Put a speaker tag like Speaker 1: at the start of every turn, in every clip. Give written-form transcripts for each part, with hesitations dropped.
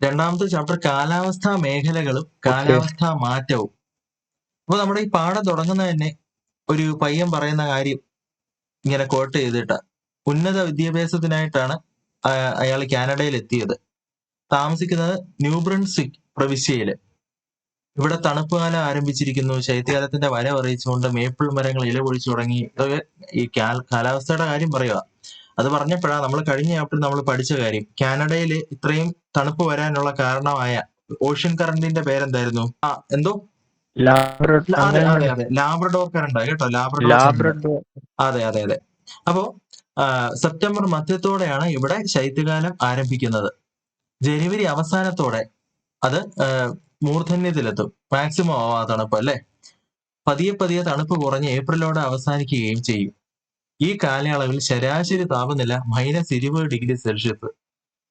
Speaker 1: രണ്ടാമത്തെ ചാപ്റ്റർ കാലാവസ്ഥാ മേഖലകളും
Speaker 2: ഓക്കെ.
Speaker 1: കാലാവസ്ഥാ മാറ്റവും. അപ്പൊ നമ്മുടെ ഈ പാഠം തുടങ്ങുന്നത് തന്നെ ഒരു പയ്യൻ പറയുന്ന കാര്യം ഇങ്ങനെ കോട്ട് ചെയ്തിട്ട്, ഉന്നത വിദ്യാഭ്യാസത്തിനായിട്ടാണ് അയാൾ കാനഡയിൽ എത്തിയത്. താമസിക്കുന്നത് ന്യൂ ബ്രൺസ്വിക് പ്രവിശ്യയില്. ഇവിടെ തണുപ്പ് കാലം ആരംഭിച്ചിരിക്കുന്നു. ശൈത്യകാലത്തിന്റെ വരവ് അറിയിച്ചുകൊണ്ട് മേപ്പിൾ മരങ്ങൾ ഇല പൊഴിച്ചു തുടങ്ങി. ഇതൊക്കെ ഈ കാലാവസ്ഥയുടെ കാര്യം പറയുക. അത് പറഞ്ഞപ്പോഴാണ് നമ്മൾ കഴിഞ്ഞ ചാപ്റ്ററിൽ നമ്മൾ പഠിച്ച കാര്യം, കാനഡയിൽ ഇത്രയും തണുപ്പ് വരാനുള്ള കാരണമായ ഓഷ്യൻ കറന്റിന്റെ പേരെന്തായിരുന്നു? എന്തോ അതെ
Speaker 2: അങ്ങനെ
Speaker 1: അതെ അതെ ലാബ്രഡോർ കറണ്ട് കേട്ടോ, ലാബ്രഡോർ കറണ്ട്.
Speaker 2: ലാബ്രഡോർ.
Speaker 1: അതെ അതെ അതെ. അപ്പോ സെപ്റ്റംബർ മധ്യത്തോടെയാണ് ഇവിടെ ശൈത്യകാലം ആരംഭിക്കുന്നത്. ജനുവരി അവസാനത്തോടെ അത് മൂർധന്യത്തിലെത്തും. മാക്സിമം ആവാ തണുപ്പ് അല്ലേ. പതിയെ പതിയെ തണുപ്പ് കുറഞ്ഞ് ഏപ്രിലോടെ അവസാനിക്കുകയും ചെയ്യും. ഈ കാലയളവിൽ ശരാശരി താപനില -20°C.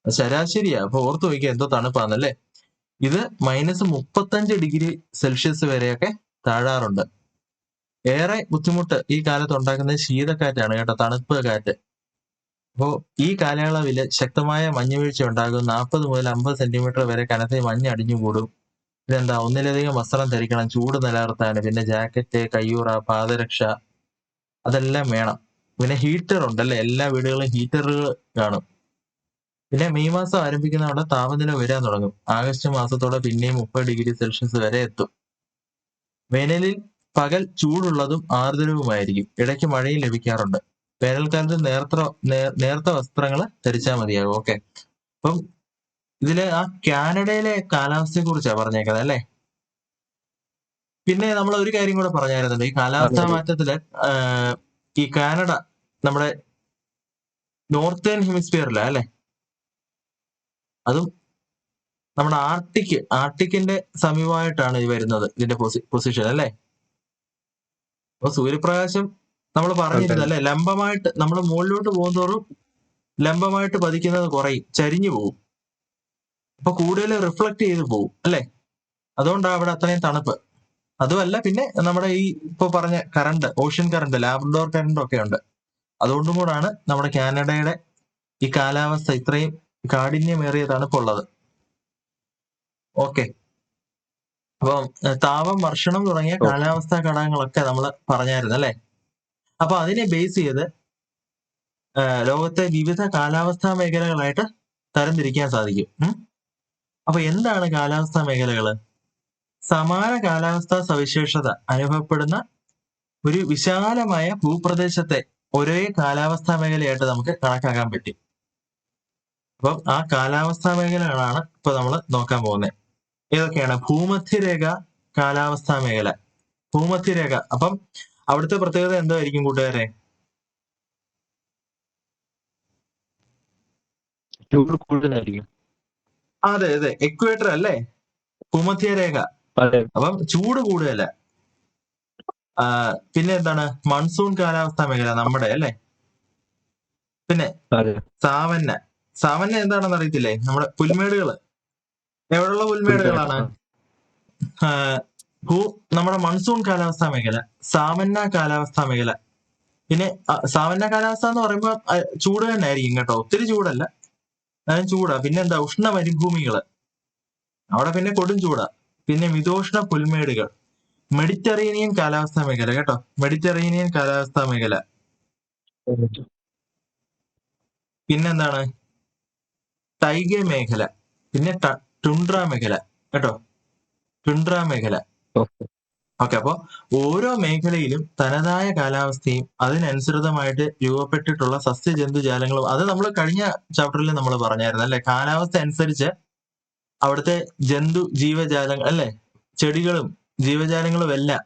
Speaker 1: ശരാശരിയാ. അപ്പൊ ഓർത്തു വയ്ക്കുക എന്തോ തണുപ്പാന്നല്ലേ. ഇത് -35°C വരെയൊക്കെ താഴാറുണ്ട്. ഏറെ ബുദ്ധിമുട്ട് ഈ കാലത്ത് ഉണ്ടാക്കുന്നത് ശീതക്കാറ്റാണ് കേട്ടോ, തണുപ്പ് കാറ്റ്. അപ്പോ ഈ കാലയളവില് ശക്തമായ മഞ്ഞുവീഴ്ച ഉണ്ടാകും. 40 മുതൽ 50 സെന്റിമീറ്റർ വരെ കനത്ത മഞ്ഞ് അടിഞ്ഞുകൂടും. ഇതെന്താ, ഒന്നിലധികം വസ്ത്രം ധരിക്കണം ചൂട് നിലനിർത്താൻ. പിന്നെ ജാക്കറ്റ്, കയ്യുറ, പാദരക്ഷ അതെല്ലാം വേണം. പിന്നെ ഹീറ്റർ ഉണ്ടല്ലേ, എല്ലാ വീടുകളിലും ഹീറ്ററുകൾ കാണും. പിന്നെ മെയ് മാസം ആരംഭിക്കുന്നതോടെ താപനില ഉയരാൻ തുടങ്ങും. ആഗസ്റ്റ് മാസത്തോടെ പിന്നെയും 30°C വരെ എത്തും. വേനലിൽ പകൽ ചൂടുള്ളതും ആർദ്രവുമായിരിക്കും. ഇടയ്ക്ക് മഴയും ലഭിക്കാറുണ്ട്. വേനൽക്കാലത്ത് നേർത്ത വസ്ത്രങ്ങൾ ധരിച്ചാൽ മതിയാകും. ഓക്കെ. അപ്പം ഇതില് ആ കാനഡയിലെ കാലാവസ്ഥയെ കുറിച്ചാണ് പറഞ്ഞേക്കുന്നത് അല്ലേ. പിന്നെ നമ്മൾ ഒരു കാര്യം കൂടെ പറഞ്ഞായിരുന്നല്ലോ, ഈ കാലാവസ്ഥാ മാറ്റത്തില് ഈ കാനഡ നമ്മുടെ നോർത്തേൺ ഹെമിസ്ഫിയറിലാ അല്ലെ. അതും നമ്മുടെ ആർട്ടിക്കിന്റെ സമീപമായിട്ടാണ് ഇത് വരുന്നത്, ഇതിന്റെ പൊസിഷൻ അല്ലേ. അപ്പൊ സൂര്യപ്രകാശം നമ്മൾ പറഞ്ഞിരുന്നു അല്ലെ, ലംബമായിട്ട് നമ്മൾ മുകളിലോട്ട് പോകുന്തോറും ലംബമായിട്ട് പതിക്കുന്നത് കുറയും, ചരിഞ്ഞു പോകും. അപ്പൊ കൂടുതൽ റിഫ്ലക്ട് ചെയ്ത് പോകും അല്ലെ. അതുകൊണ്ടാണ് അവിടെ അത്രയും തണുപ്പ്. അതുമല്ല, പിന്നെ നമ്മുടെ ഈ ഇപ്പൊ പറഞ്ഞ current, ocean current, Labrador current ഒക്കെ ഉണ്ട്. അതുകൊണ്ടും കൂടാണ് നമ്മുടെ കാനഡയുടെ ഈ കാലാവസ്ഥ ഇത്രയും കാഠിന്യമേറിയ തണുപ്പുള്ളത്. ഓക്കെ. അപ്പം താപം, വർഷണം തുടങ്ങിയ കാലാവസ്ഥാ ഘടകങ്ങളൊക്കെ നമ്മൾ പറഞ്ഞായിരുന്നു അല്ലെ. അപ്പൊ അതിനെ ബേസ് ചെയ്ത് ലോകത്തെ വിവിധ കാലാവസ്ഥാ മേഖലകളായിട്ട് തരംതിരിക്കാൻ സാധിക്കും. അപ്പൊ എന്താണ് കാലാവസ്ഥാ മേഖലകള്? സമാന കാലാവസ്ഥാ സവിശേഷത അനുഭവപ്പെടുന്ന ഒരു വിശാലമായ ഭൂപ്രദേശത്തെ ഒരേ കാലാവസ്ഥാ മേഖലയായിട്ട് നമുക്ക് കണക്കാക്കാൻ പറ്റും. അപ്പം ആ കാലാവസ്ഥാ മേഖലകളാണ് ഇപ്പൊ നമ്മൾ നോക്കാൻ പോകുന്നത്. ഏതൊക്കെയാണ്? ഭൂമധ്യരേഖ കാലാവസ്ഥാ മേഖല. ഭൂമധ്യരേഖ, അപ്പം അവിടുത്തെ പ്രത്യേകത എന്തായിരിക്കും കൂട്ടുകാരെ?
Speaker 2: ചൂട് കൂടുതലായിരിക്കും.
Speaker 1: അതെ അതെ, എക്വേറ്റർ അല്ലേ, ഭൂമധ്യരേഖ. അപ്പം ചൂട് കൂടുതല. പിന്നെ എന്താണ്? മൺസൂൺ കാലാവസ്ഥാ മേഖല നമ്മുടെ അല്ലേ. പിന്നെ സാവന്ന. സാവന്ന എന്താണെന്ന് അറിയത്തില്ലേ? നമ്മുടെ പുൽമേടുകള്. എവിടെയുള്ള പുൽമേടുകളാണ്? നമ്മുടെ മൺസൂൺ കാലാവസ്ഥാ മേഖല, സാവന്ന കാലാവസ്ഥാ മേഖല. പിന്നെ സാവന്ന കാലാവസ്ഥ എന്ന് പറയുമ്പോൾ ചൂട് തന്നെ ആയിരിക്കും കേട്ടോ, ഒത്തിരി ചൂടല്ല, എന്നാലും ചൂടാ. പിന്നെ എന്താ? ഉഷ്ണ മരുഭൂമികള്, അവിടെ പിന്നെ കൊടും ചൂടാ. പിന്നെ മിതോഷ്ണ പുൽമേടുകൾ, മെഡിറ്ററേനിയൻ കാലാവസ്ഥാ മേഖല കേട്ടോ, മെഡിറ്ററേനിയൻ കാലാവസ്ഥാ മേഖല. പിന്നെന്താണ്? ടൈഗ മേഖല, പിന്നെ ടുണ്ട്ര മേഖല കേട്ടോ, ടുണ്ട്ര മേഖല. ഓക്കെ. അപ്പൊ ഓരോ മേഖലയിലും തനതായ കാലാവസ്ഥയും അതിനനുസൃതമായിട്ട് രൂപപ്പെട്ടിട്ടുള്ള സസ്യജന്തുജാലങ്ങളും, അത് നമ്മൾ കഴിഞ്ഞ ചാപ്റ്ററിൽ നമ്മൾ പറഞ്ഞായിരുന്നു അല്ലെ. കാലാവസ്ഥ അനുസരിച്ച് അവിടുത്തെ ജീവജാലങ്ങൾ അല്ലെ, ചെടികളും ജീവജാലങ്ങളും എല്ലാം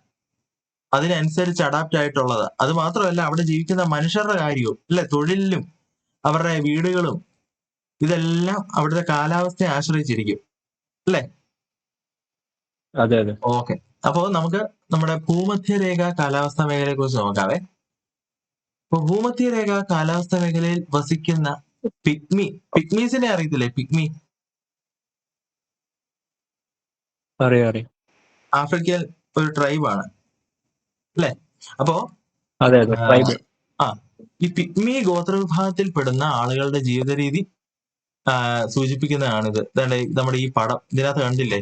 Speaker 1: അതിനനുസരിച്ച് അഡാപ്റ്റ് ആയിട്ടുള്ളത്. അത് മാത്രമല്ല, അവിടെ ജീവിക്കുന്ന മനുഷ്യരുടെ കാര്യവും അല്ലെ, തൊഴിലിലും അവരുടെ വീടുകളും ഇതെല്ലാം അവിടുത്തെ കാലാവസ്ഥയെ ആശ്രയിച്ചിരിക്കും അല്ലെ.
Speaker 2: അതെ അതെ.
Speaker 1: ഓക്കെ. അപ്പോ നമുക്ക് നമ്മുടെ ഭൂമധ്യരേഖ കാലാവസ്ഥാ മേഖലയെ കുറിച്ച് നോക്കാവേ. അപ്പൊ ഭൂമധ്യരേഖ കാലാവസ്ഥാ മേഖലയിൽ വസിക്കുന്ന പിഗ്മീസിനെ അറിയത്തില്ലേ? ആഫ്രിക്കൻ ഒരു ട്രൈബാണ് അല്ലെ. അപ്പോ ഈ പിഗ്മി ഗോത്രവിഭാഗത്തിൽ പെടുന്ന ആളുകളുടെ ജീവിത രീതി സൂചിപ്പിക്കുന്നതാണിത്. നമ്മുടെ ഈ പടം ഇതിനകത്ത് കണ്ടില്ലേ,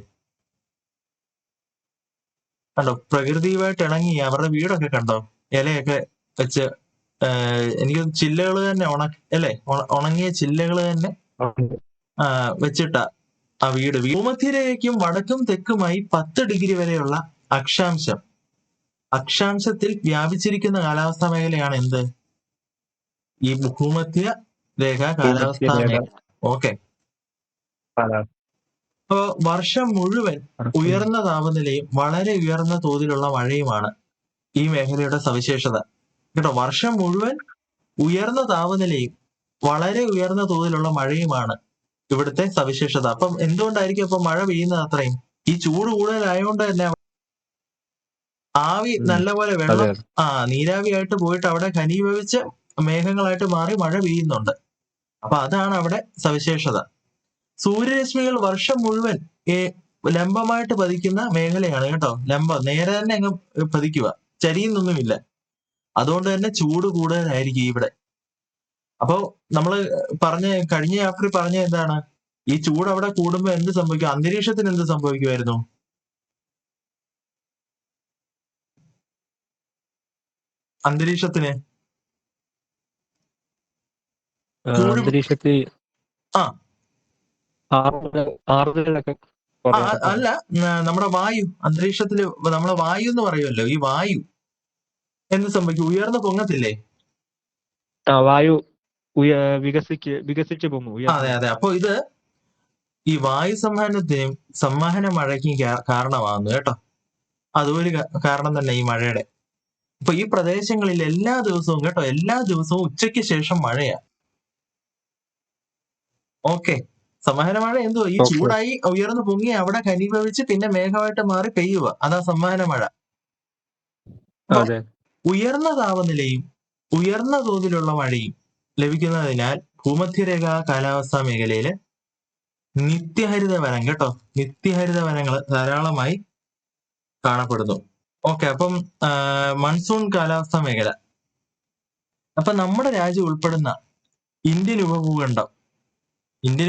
Speaker 1: കണ്ടോ? പ്രകൃതിയുമായിട്ട് ഇണങ്ങി അവരുടെ വീടൊക്കെ കണ്ടോ, ഇലയൊക്കെ വെച്ച് എനിക്ക് ചില്ലകൾ തന്നെ അല്ലേ, ഉണങ്ങിയ ചില്ലകൾ തന്നെ വെച്ചിട്ട ആ വീട്. ഭൂമധ്യരേഖയ്ക്കും വടക്കും തെക്കുമായി 10 ഡിഗ്രി വരെയുള്ള അക്ഷാംശത്തിൽ വ്യാപിച്ചിരിക്കുന്ന കാലാവസ്ഥാ മേഖലയാണ് എന്ത്? ഈ ഭൂമധ്യ രേഖ കാലാവസ്ഥാ മേഖല. ഓക്കെ. അപ്പോ വർഷം മുഴുവൻ ഉയർന്ന താപനിലയും വളരെ ഉയർന്ന തോതിലുള്ള മഴയുമാണ് ഈ മേഖലയുടെ സവിശേഷത കേട്ടോ. വർഷം മുഴുവൻ ഉയർന്ന താപനിലയും വളരെ ഉയർന്ന തോതിലുള്ള മഴയുമാണ് ഇവിടുത്തെ സവിശേഷത. അപ്പം എന്തുകൊണ്ടായിരിക്കും അപ്പൊ മഴ പെയ്യുന്നത് അത്രയും? ഈ ചൂട് കൂടുതലായതുകൊണ്ട് തന്നെ ആവി നല്ലപോലെ വെള്ളം നീരാവിയായിട്ട് പോയിട്ട് അവിടെ ഘനീഭവിച്ച് മേഘങ്ങളായിട്ട് മാറി മഴ പെയ്യുന്നുണ്ട്. അപ്പൊ അതാണ് അവിടെ സവിശേഷത. സൂര്യരശ്മികൾ വർഷം മുഴുവൻ ലംബമായിട്ട് പതിക്കുന്ന മേഖലയാണ് കേട്ടോ. നേരെ തന്നെ അങ്ങ് പതിക്കുക, ചരിയുന്നൊന്നുമില്ല. അതുകൊണ്ട് തന്നെ ചൂട് കൂടുതലായിരിക്കും ഇവിടെ. അപ്പോ നമ്മള് കഴിഞ്ഞ ചാപ്റ്ററിൽ പറഞ്ഞ എന്താണ്? ഈ ചൂട് അവിടെ കൂടുമ്പോ എന്ത് സംഭവിക്കും? അന്തരീക്ഷത്തിന് എന്ത് സംഭവിക്കുമായിരുന്നു? അന്തരീക്ഷത്തിന് അല്ല, നമ്മുടെ വായു, അന്തരീക്ഷത്തില് നമ്മളെ വായു എന്ന് പറയുമല്ലോ, ഈ വായു എന്ത് സംഭവിക്കും? ഉയർന്നു പൊങ്ങത്തില്ലേ?
Speaker 2: വായു വികസിച്ചു പോകും.
Speaker 1: അതെ അതെ. അപ്പൊ ഇത് ഈ വായു സംവഹനത്തിനും സംവഹന മഴയ്ക്കും കാരണമാകുന്നു കേട്ടോ. അതൊരു കാരണം തന്നെ ഈ മഴയുടെ. അപ്പൊ ഈ പ്രദേശങ്ങളിൽ എല്ലാ ദിവസവും ഉച്ചയ്ക്ക് ശേഷം മഴയാ. ഓക്കെ. സംവഹന മഴ എന്തുവാ? ഈ ചൂടായി ഉയർന്നു പൊങ്ങി അവിടെ ഘനീഭവിച്ച് പിന്നെ മേഘമായിട്ട് മാറി പെയ്യുക. അതാ സംവഹന മഴ. ഉയർന്ന താപനിലയും ഉയർന്ന തോതിലുള്ള മഴയും ലഭിക്കുന്നതിനാൽ ഭൂമധ്യരേഖ കാലാവസ്ഥാ മേഖലയില് നിത്യഹരിത വനം കേട്ടോ, നിത്യഹരിത വനങ്ങൾ ധാരാളമായി കാണപ്പെടുന്നു. ഓക്കെ. അപ്പം മൺസൂൺ കാലാവസ്ഥാ മേഖല. അപ്പൊ നമ്മുടെ രാജ്യം ഉൾപ്പെടുന്ന ഇന്ത്യൻ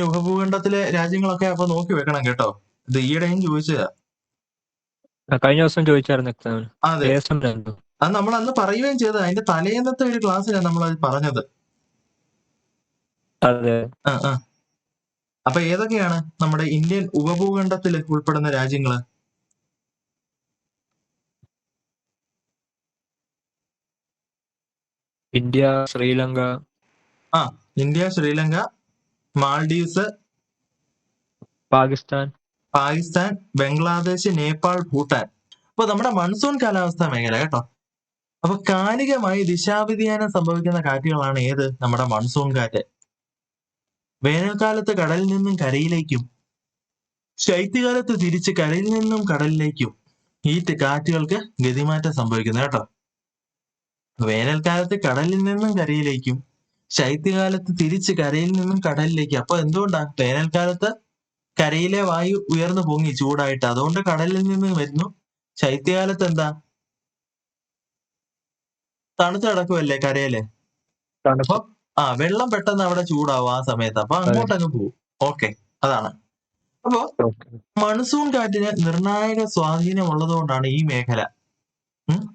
Speaker 1: ഉപഭൂഖണ്ഡത്തിലെ രാജ്യങ്ങളൊക്കെ അപ്പൊ നോക്കി വെക്കണം കേട്ടോ. ഇത് ഈയിടെയും ചോദിച്ചതാ.
Speaker 2: കഴിഞ്ഞ ദിവസം ചോദിച്ചായിരുന്നു എക്സാമിന്.
Speaker 1: അതെ, അത് നമ്മൾ അന്ന് പറയുകയും ചെയ്തത്. അതിന്റെ തലേന്നത്തെ ഒരു ക്ലാസ്സിലാണ് നമ്മൾ അത് പറഞ്ഞത്. അപ്പൊ ഏതൊക്കെയാണ് നമ്മുടെ ഇന്ത്യൻ ഉപഭൂഖണ്ഡത്തിൽ ഉൾപ്പെടുന്ന രാജ്യങ്ങള്?
Speaker 2: India, Sri Lanka,
Speaker 1: Maldives,
Speaker 2: Pakistan,
Speaker 1: Bangladesh, Nepal, Bhutan. അപ്പൊ നമ്മുടെ മൺസൂൺ കാലാവസ്ഥാ മേഖല കേട്ടോ. അപ്പൊ കാലികമായി ദിശാവ്യതിയാനം സംഭവിക്കുന്ന കാറ്റുകളാണ് ഏത്? നമ്മുടെ മൺസൂൺ കാറ്റ്. വേനൽക്കാലത്ത് കടലിൽ നിന്നും കരയിലേക്കും ശൈത്യകാലത്ത് തിരിച്ച് കരയിൽ നിന്നും കടലിലേക്കും ഈ കാറ്റുകൾക്ക് ഗതിമാറ്റം സംഭവിക്കുന്നു കേട്ടോ. വേനൽക്കാലത്ത് കടലിൽ നിന്നും കരയിലേക്കും ശൈത്യകാലത്ത് തിരിച്ച് കരയിൽ നിന്നും കടലിലേക്കും. അപ്പൊ എന്തുകൊണ്ടാ? വേനൽക്കാലത്ത് കരയിലെ വായു ഉയർന്നു പൊങ്ങി ചൂടായിട്ട്, അതുകൊണ്ട് കടലിൽ നിന്ന് വരുന്നു. ശൈത്യകാലത്ത് എന്താ? തണുത്ത് കിടക്കുമല്ലേ കരയില്. അപ്പൊ വെള്ളം പെട്ടെന്ന് അവിടെ ചൂടാവും ആ സമയത്ത്. അപ്പൊ അങ്ങോട്ടങ്ങ് പോകും. ഓക്കെ, അതാണ്. അപ്പോ മൺസൂൺ കാറ്റിന് നിർണായക സ്വാധീനം ഉള്ളതുകൊണ്ടാണ് ഈ മേഖല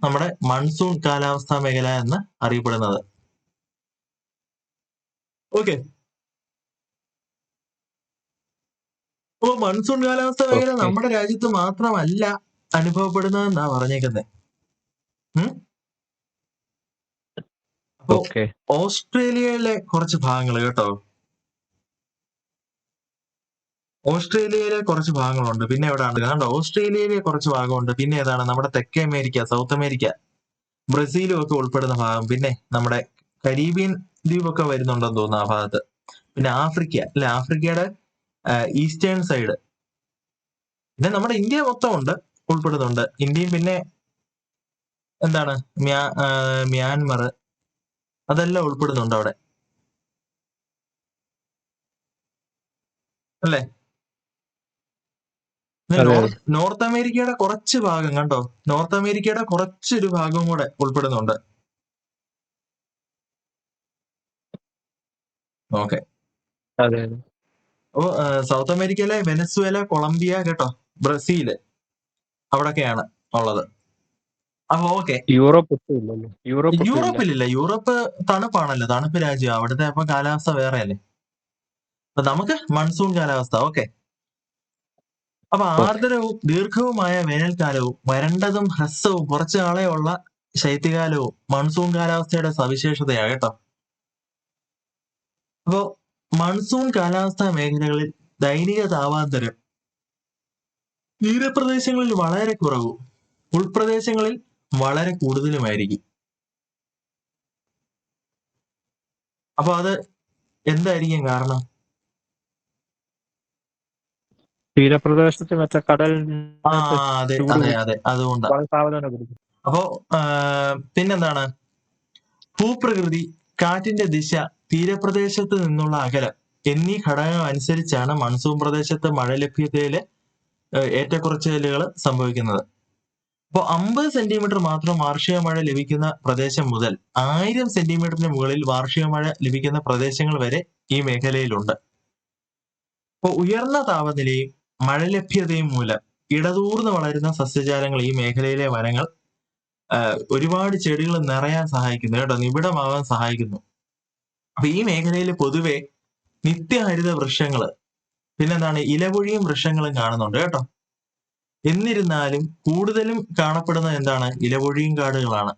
Speaker 1: നമ്മുടെ മൺസൂൺ കാലാവസ്ഥാ മേഖല എന്ന് അറിയപ്പെടുന്നത്. ഓക്കെ. അപ്പൊ മൺസൂൺ കാലാവസ്ഥാ മേഖല നമ്മുടെ രാജ്യത്ത് മാത്രമല്ല അനുഭവപ്പെടുന്നതെന്നാ പറഞ്ഞേക്കുന്നത്. അപ്പോ ഓസ്ട്രേലിയയിലെ കുറച്ച് ഭാഗങ്ങൾ കേട്ടോ. ഓസ്ട്രേലിയയിലെ കുറച്ച് ഭാഗങ്ങളുണ്ട്. പിന്നെ എവിടെയാണ്? കണ്ടോ, ഓസ്ട്രേലിയയിലെ കുറച്ച് ഭാഗമുണ്ട്. പിന്നെ ഏതാണ്? നമ്മുടെ തെക്കേ അമേരിക്ക, സൗത്ത് അമേരിക്ക, ബ്രസീലും ഒക്കെ ഉൾപ്പെടുന്ന ഭാഗം. പിന്നെ നമ്മുടെ കരീബിയൻ ദ്വീപൊക്കെ വരുന്നുണ്ടെന്ന് തോന്നുന്നു ആ ഭാഗത്ത്. പിന്നെ ആഫ്രിക്ക അല്ലെ, ആഫ്രിക്കയുടെ ഈസ്റ്റേൺ സൈഡ്. പിന്നെ നമ്മുടെ ഇന്ത്യ മൊത്തം ഉൾപ്പെടുന്നുണ്ട്. ഇന്ത്യയും പിന്നെ എന്താണ് മ്യാൻമർ, അതെല്ലാം ഉൾപ്പെടുന്നുണ്ട് അവിടെ അല്ലേ. നോർത്ത് അമേരിക്കയുടെ കുറച്ച് ഭാഗം കണ്ടോ, നോർത്ത് അമേരിക്കയുടെ കുറച്ചൊരു ഭാഗം കൂടെ ഉൾപ്പെടുന്നുണ്ട്. ഓക്കെ. അപ്പോ സൗത്ത് അമേരിക്കയിലെ വെനസ്വേല, കൊളംബിയ, കേട്ടോ, ബ്രസീല്, അവിടൊക്കെയാണ് ഉള്ളത്. അപ്പൊ ഓക്കെ.
Speaker 2: യൂറോപ്പ് ഒട്ടും ഇല്ലല്ലോ. യൂറോപ്പ് ഒട്ടും ഇല്ല.
Speaker 1: യൂറോപ്പിലില്ല. യൂറോപ്പ് തണുപ്പാണല്ലോ, തണുപ്പ് രാജ്യം, അവിടുത്തെ അപ്പൊ കാലാവസ്ഥ വേറെ അല്ലേ. അപ്പൊ നമുക്ക് മൺസൂൺ കാലാവസ്ഥ. ഓക്കെ. അപ്പൊ
Speaker 2: ഓക്കെ.
Speaker 1: ആർദ്രവും ദീർഘവുമായ വേനൽക്കാലവും വരണ്ടതും ഹ്രസ്വവും കുറച്ചു നാളെ ഉള്ള ശൈത്യകാലവും മൺസൂൺ കാലാവസ്ഥയുടെ സവിശേഷതയാ, കേട്ടോ. അപ്പോ മൺസൂൺ കാലാവസ്ഥാ മേഖലകളിൽ ദൈനിക താപാന്തരം തീരപ്രദേശങ്ങളിൽ വളരെ കുറവും ഉൾപ്രദേശങ്ങളിൽ വളരെ കൂടുതലുമായിരിക്കും. അപ്പൊ അത് എന്തായിരിക്കും കാരണം?
Speaker 2: തീരപ്രദേശത്ത് മറ്റേ
Speaker 1: ആ,
Speaker 2: കടലിനകത്ത്
Speaker 1: അതെ
Speaker 2: ചൂട്
Speaker 1: അതെ അതെ, അതുകൊണ്ടാ.
Speaker 2: വളരെ സാവധാനം കൊടുക്കും.
Speaker 1: അപ്പോ പിന്നെന്താണ്? ഭൂപ്രകൃതി, കാറ്റിന്റെ ദിശ, തീരപ്രദേശത്ത് നിന്നുള്ള അകലം എന്നീ ഘടകങ്ങൾ അനുസരിച്ചാണ് മൺസൂൺ പ്രദേശത്ത് മഴ ലഭ്യതയില് ഏറ്റക്കുറച്ചിലുകൾ സംഭവിക്കുന്നത്. അപ്പോൾ 50 സെന്റിമീറ്റർ മാത്രം വാർഷിക മഴ ലഭിക്കുന്ന പ്രദേശം മുതൽ 1000 സെന്റിമീറ്ററിന് മുകളിൽ വാർഷിക മഴ ലഭിക്കുന്ന പ്രദേശങ്ങൾ വരെ ഈ മേഖലയിലുണ്ട്. അപ്പോൾ ഉയർന്ന താപനിലയും മഴ ലഭ്യതയും മൂലം ഇടതൂർന്ന് വളരുന്ന സസ്യജാലങ്ങൾ ഈ മേഖലയിലെ വനങ്ങൾ ഒരുപാട് ചെടികൾ നിറയാൻ സഹായിക്കുന്നു, കേട്ടോ, നിബിഡമാവാൻ സഹായിക്കുന്നു. അപ്പൊ ഈ മേഖലയിൽ പൊതുവെ നിത്യഹരിത വൃക്ഷങ്ങള്, പിന്നെന്താണ്, ഇലപൊഴിയും വൃക്ഷങ്ങളും കാണുന്നുണ്ട്, കേട്ടോ. എന്നിരുന്നാലും കൂടുതലും കാണപ്പെടുന്നത് എന്താണ്? ഇലപൊഴിയും കാടുകളാണ്.